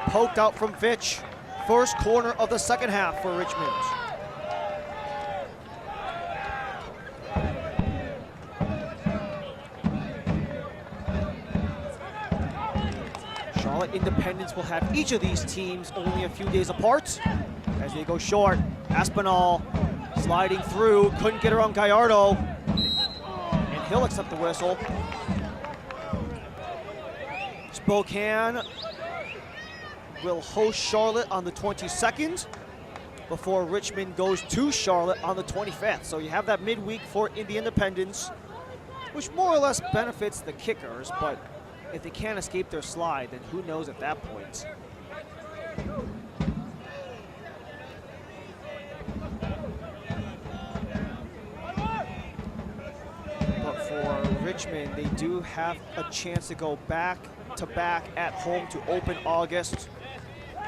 Poked out from Fitch. First corner of the second half for Richmond. Charlotte Independence will have each of these teams only a few days apart as they go short. Aspinall sliding through, couldn't get around Gallardo. He'll accept the whistle. Spokane will host Charlotte on the 22nd before Richmond goes to Charlotte on the 25th. So you have that midweek for the Independents, which more or less benefits the kickers, but if they can't escape their slide, then who knows at that point. Richmond, they do have a chance to go back-to-back at home to open August,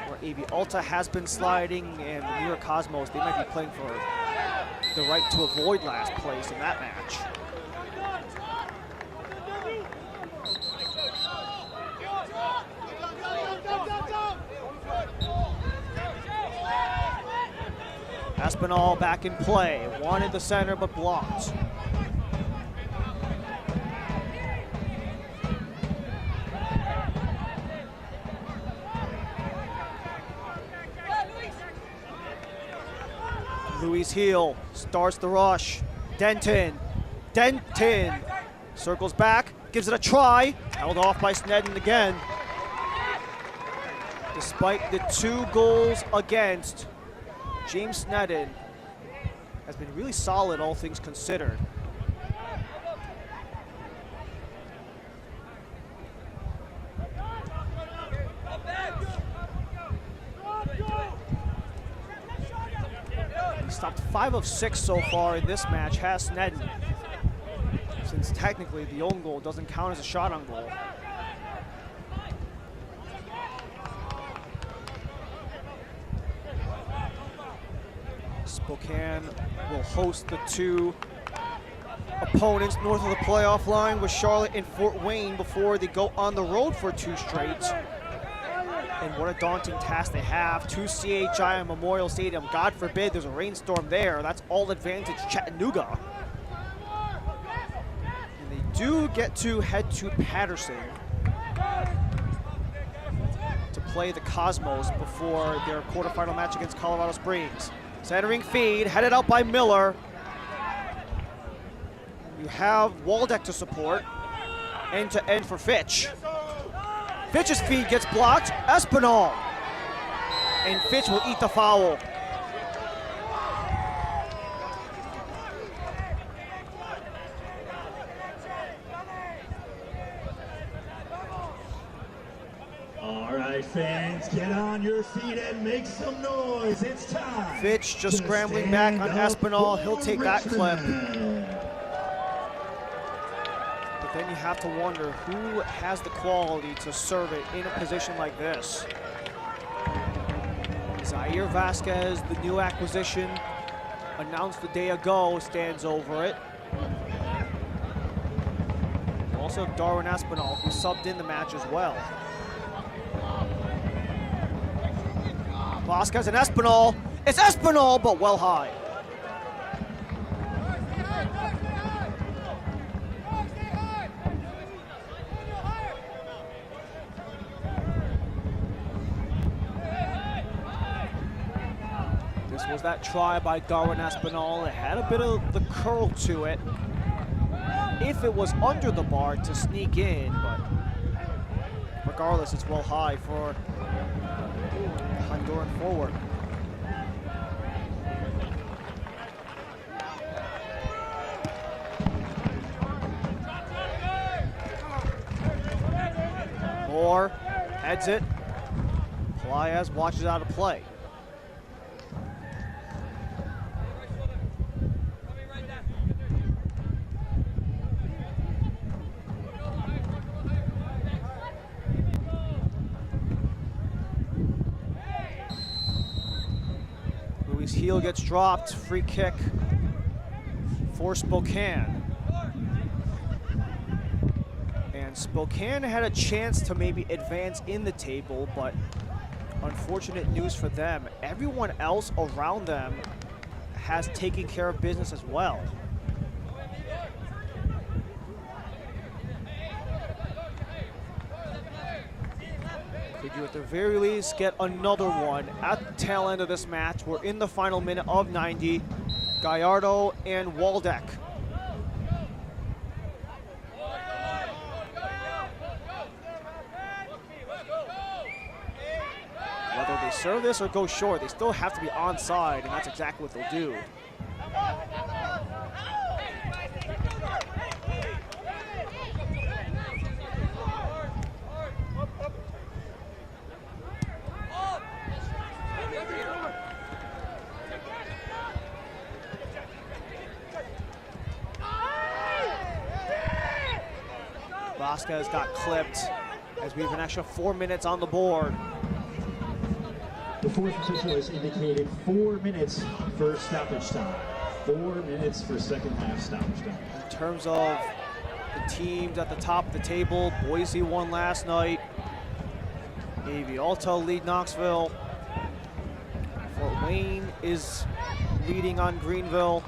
where AB Alta has been sliding, and the New York Cosmos, they might be playing for the right to avoid last place in that match. Aspinall back in play, wanted the center but blocked. Luis Heel starts the rush. Denton circles back, gives it a try, held off by Snedden again. Despite the 2 goals against, James Snedden has been really solid, all things considered. Stopped 5 of 6 so far in this match, has Snedden, since technically the own goal doesn't count as a shot on goal. Spokane will host the 2 opponents north of the playoff line with Charlotte and Fort Wayne before they go on the road for 2 straight. And what a daunting task they have. 2 CHI and Memorial Stadium. God forbid there's a rainstorm there. That's all advantage Chattanooga. And they do get to head to Patterson to play the Cosmos before their quarterfinal match against Colorado Springs. Centering feed, headed out by Miller. You have Waldeck to support. End to end for Fitch. Fitch's feed gets blocked. Espinal. And Fitch will eat the foul. All right, fans, get on your feet and make some noise. It's time. Fitch just scrambling back on Espinal. He'll take that clip. Then you have to wonder who has the quality to serve it in a position like this. Zaire Vasquez, the new acquisition, announced a day ago, stands over it. Also Darwin Espinal, who subbed in the match as well. Vasquez and Espinal. It's Espinal, but well high. This was that try by Darwin Espinal. It had a bit of the curl to it. If it was under the bar to sneak in, but regardless, it's well high for the Honduran forward. Moore heads it. Pelaez watches out of play. Heel gets dropped, free kick for Spokane. And Spokane had a chance to maybe advance in the table, but unfortunate news for them. Everyone else around them has taken care of business as well. Could you at the very least get another one at the tail end of this match? We're in the final minute of 90. Gallardo and Waldeck. Whether they serve this or go short, they still have to be onside, and that's exactly what they'll do. Vasquez got clipped as we have an extra 4 minutes on the board. The fourth official has indicated 4 minutes for stoppage time. 4 minutes for second half stoppage time. In terms of the teams at the top of the table, Boise won last night. AV Alta lead Knoxville. Fort Wayne is leading on Greenville.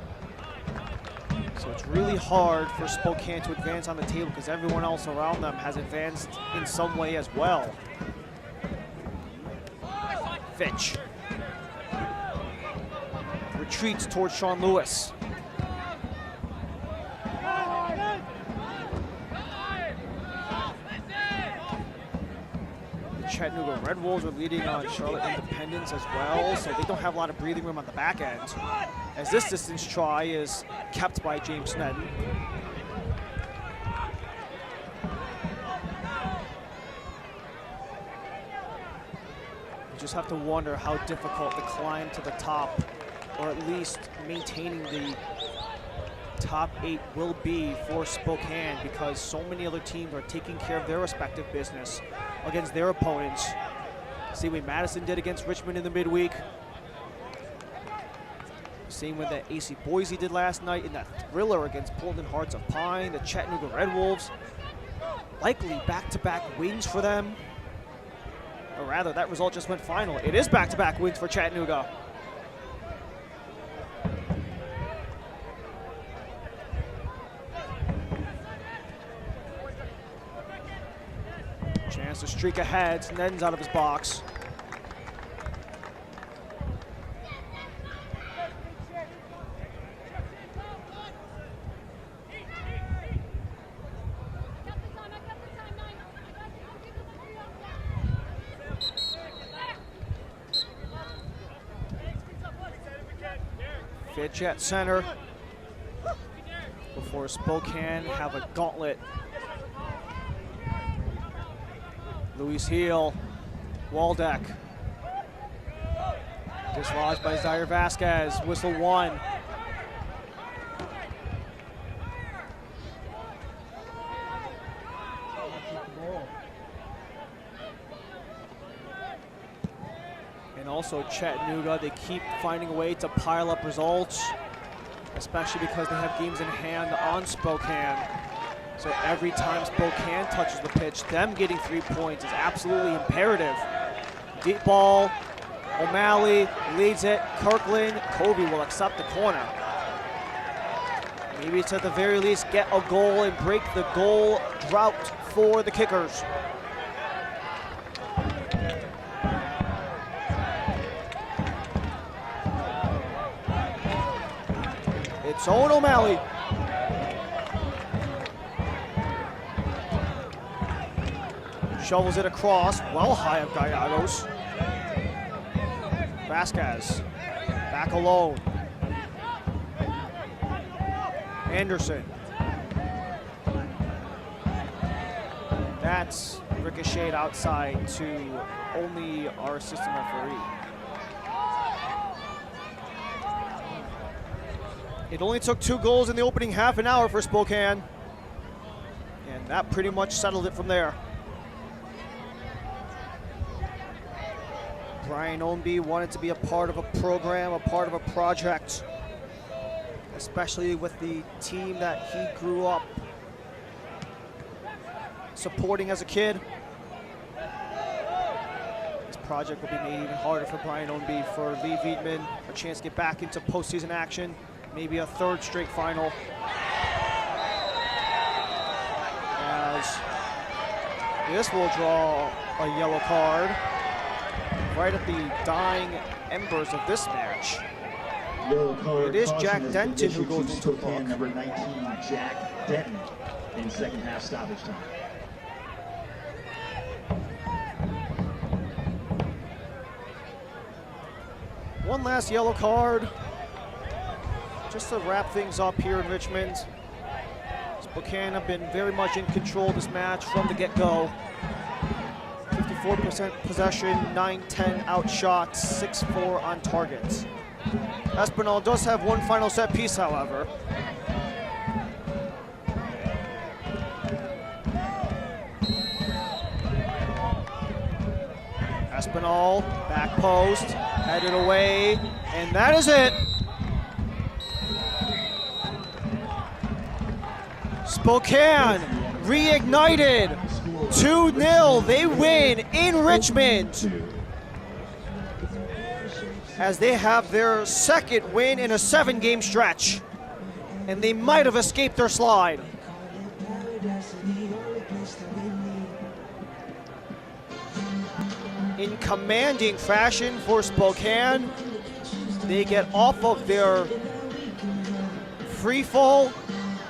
So it's really hard for Spokane to advance on the table because everyone else around them has advanced in some way as well. Fitch retreats towards Sean Lewis. The Chattanooga Red Wolves are leading on Charlotte Independence as well, so they don't have a lot of breathing room on the back end, as this distance try is kept by James Snedden. You just have to wonder how difficult the climb to the top, or at least maintaining the top 8 will be for Spokane, because so many other teams are taking care of their respective business against their opponents. See what Madison did against Richmond in the midweek. Same with that AC Boise did last night in that thriller against Portland Hearts of Pine. The Chattanooga Red Wolves, likely back-to-back wins for them. Or rather, that result just went final. It is back-to-back wins for Chattanooga. Chance to streak ahead. Snedden's out of his box. Fitch at center before Spokane have a gauntlet. Luis Heel, Waldeck. Dislodged by Zaire Vasquez, whistle 1. And also Chattanooga, they keep finding a way to pile up results, especially because they have games in hand on Spokane. So every time Spokane touches the pitch, them getting 3 points is absolutely imperative. Deep ball, O'Malley leads it, Kirkland, Covey will accept the corner. Maybe it's at the very least get a goal and break the goal drought for the Kickers. It's Owen O'Malley. Shovels it across, well high of Gallegos. Vasquez, back alone. Anderson. That's ricocheted outside to only our assistant referee. It only took 2 goals in the opening half an hour for Spokane. And that pretty much settled it from there. Brian Ownby wanted to be a part of a program, a part of a project, especially with the team that he grew up supporting as a kid. This project will be made even harder for Brian Ownby, for Lee Wiedemann, a chance to get back into postseason action, maybe a 3rd straight final. As this will draw a yellow card right at the dying embers of this match. It is Jack Denton who goes into the book. Number 19, Jack Denton, in second half stoppage time. One last yellow card, just to wrap things up here in Richmond. Spokane have been very much in control of this match from the get-go. 54% possession, 9-10 outshots, 6-4 on targets. Espinal does have one final set piece, however. Espinal, back post, headed away, and that is it. Spokane reignited. 2-0, they win in Richmond as they have their 2nd win in a 7-game stretch, and they might have escaped their slide. In commanding fashion for Spokane, they get off of their free fall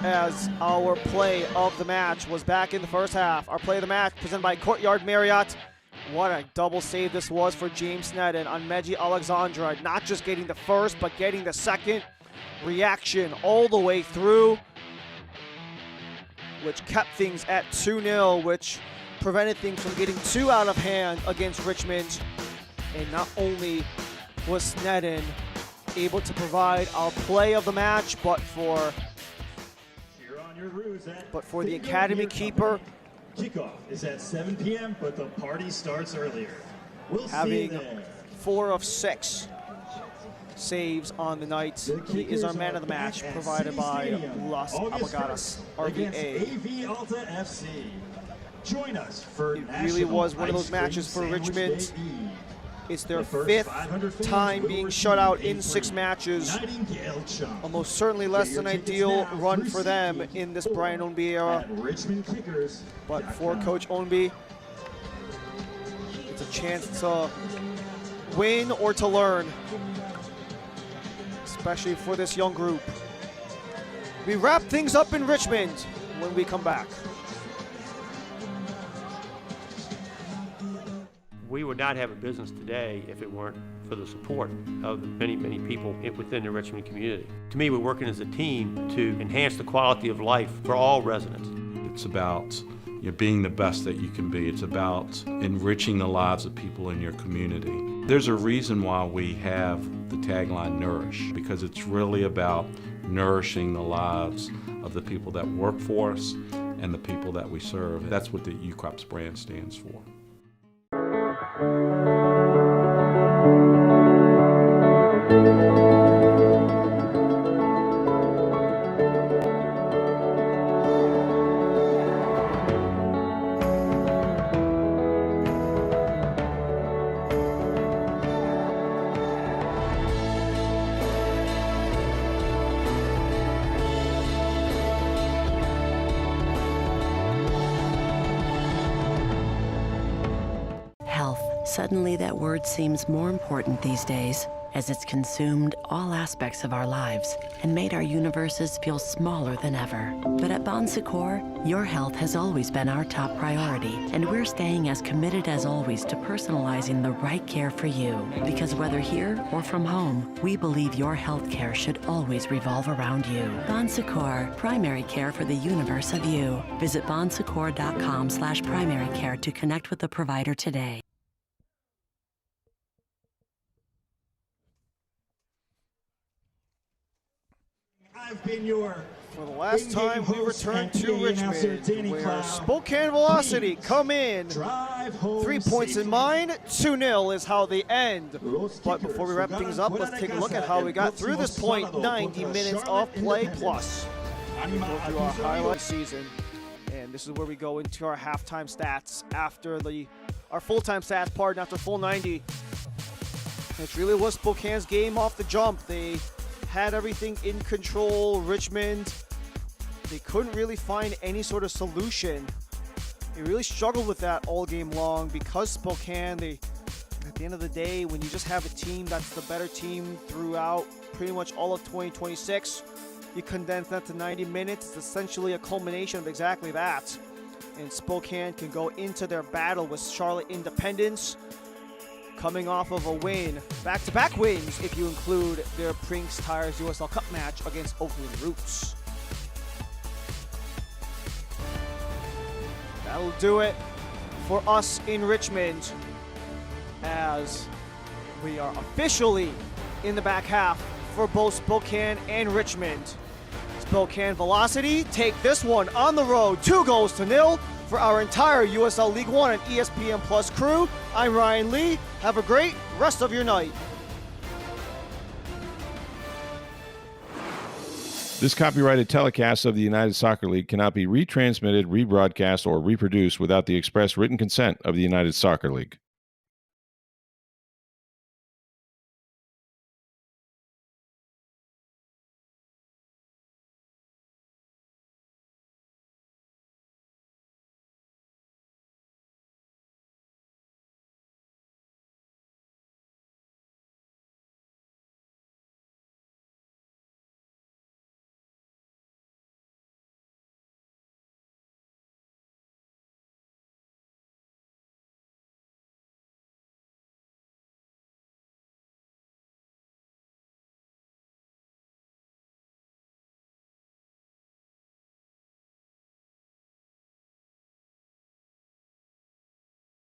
as our play of the match was back in the first half. Our play of the match presented by Courtyard Marriott. What a double save this was for James Sneddon on Meji Alexandra. Not just getting the first, but getting the second. Reaction all the way through, which kept things at 2-0, which prevented things from getting too out of hand against Richmond. And not only was Sneddon able to provide our play of the match, but for the academy keeper. Kickoff is at 7 p.m., but the party starts earlier. We'll having see you there. 4 of 6 saves on the night. He is our man of the match, provided by Las Abogadas RVA. AV Alta FC. Join us for it really was one of those matches for Richmond. It's their 5th time being shut out in 6 matches. Almost certainly less than ideal run for them in this Brian Ownby era. But for Coach Ownby, it's a chance to win or to learn, especially for this young group. We wrap things up in Richmond when we come back. We would not have a business today if it weren't for the support of the many, many people within the Richmond community. To me, we're working as a team to enhance the quality of life for all residents. It's about being the best that you can be. It's about enriching the lives of people in your community. There's a reason why we have the tagline Nourish, because it's really about nourishing the lives of the people that work for us and the people that we serve. That's what the UCrops brand stands for. Suddenly, that word seems more important these days, as it's consumed all aspects of our lives and made our universes feel smaller than ever. But at Bon Secours, your health has always been our top priority, and we're staying as committed as always to personalizing the right care for you. Because whether here or from home, we believe your health care should always revolve around you. Bon Secours, primary care for the universe of you. Visit bonsecours.com/primary care to connect with a provider today. I've been your For the last time, we return to Richmond, where Spokane Velocity come in. 3 points in mind, 2-0 is how they end. But before we wrap things up, let's take a look at how we got through this point. 90 minutes of play plus. We go through our highlight season, and this is where we go into our halftime stats after our full-time stats, after full 90. It really was Spokane's game off the jump. They had everything in control. Richmond, they couldn't really find any sort of solution. They really struggled with that all game long because Spokane, at the end of the day, when you just have a team that's the better team throughout pretty much all of 2026, you condense that to 90 minutes. It's essentially a culmination of exactly that. And Spokane can go into their battle with Charlotte Independence, coming off of a win, back-to-back wins if you include their Prinks Tires USL Cup match against Oakland Roots. That'll do it for us in Richmond, as we are officially in the back half for both Spokane and Richmond. Spokane Velocity take this one on the road, 2-0 for our entire USL League One and ESPN Plus crew. I'm Ryan Lee. Have a great rest of your night. This copyrighted telecast of the United Soccer League cannot be retransmitted, rebroadcast, or reproduced without the express written consent of the United Soccer League.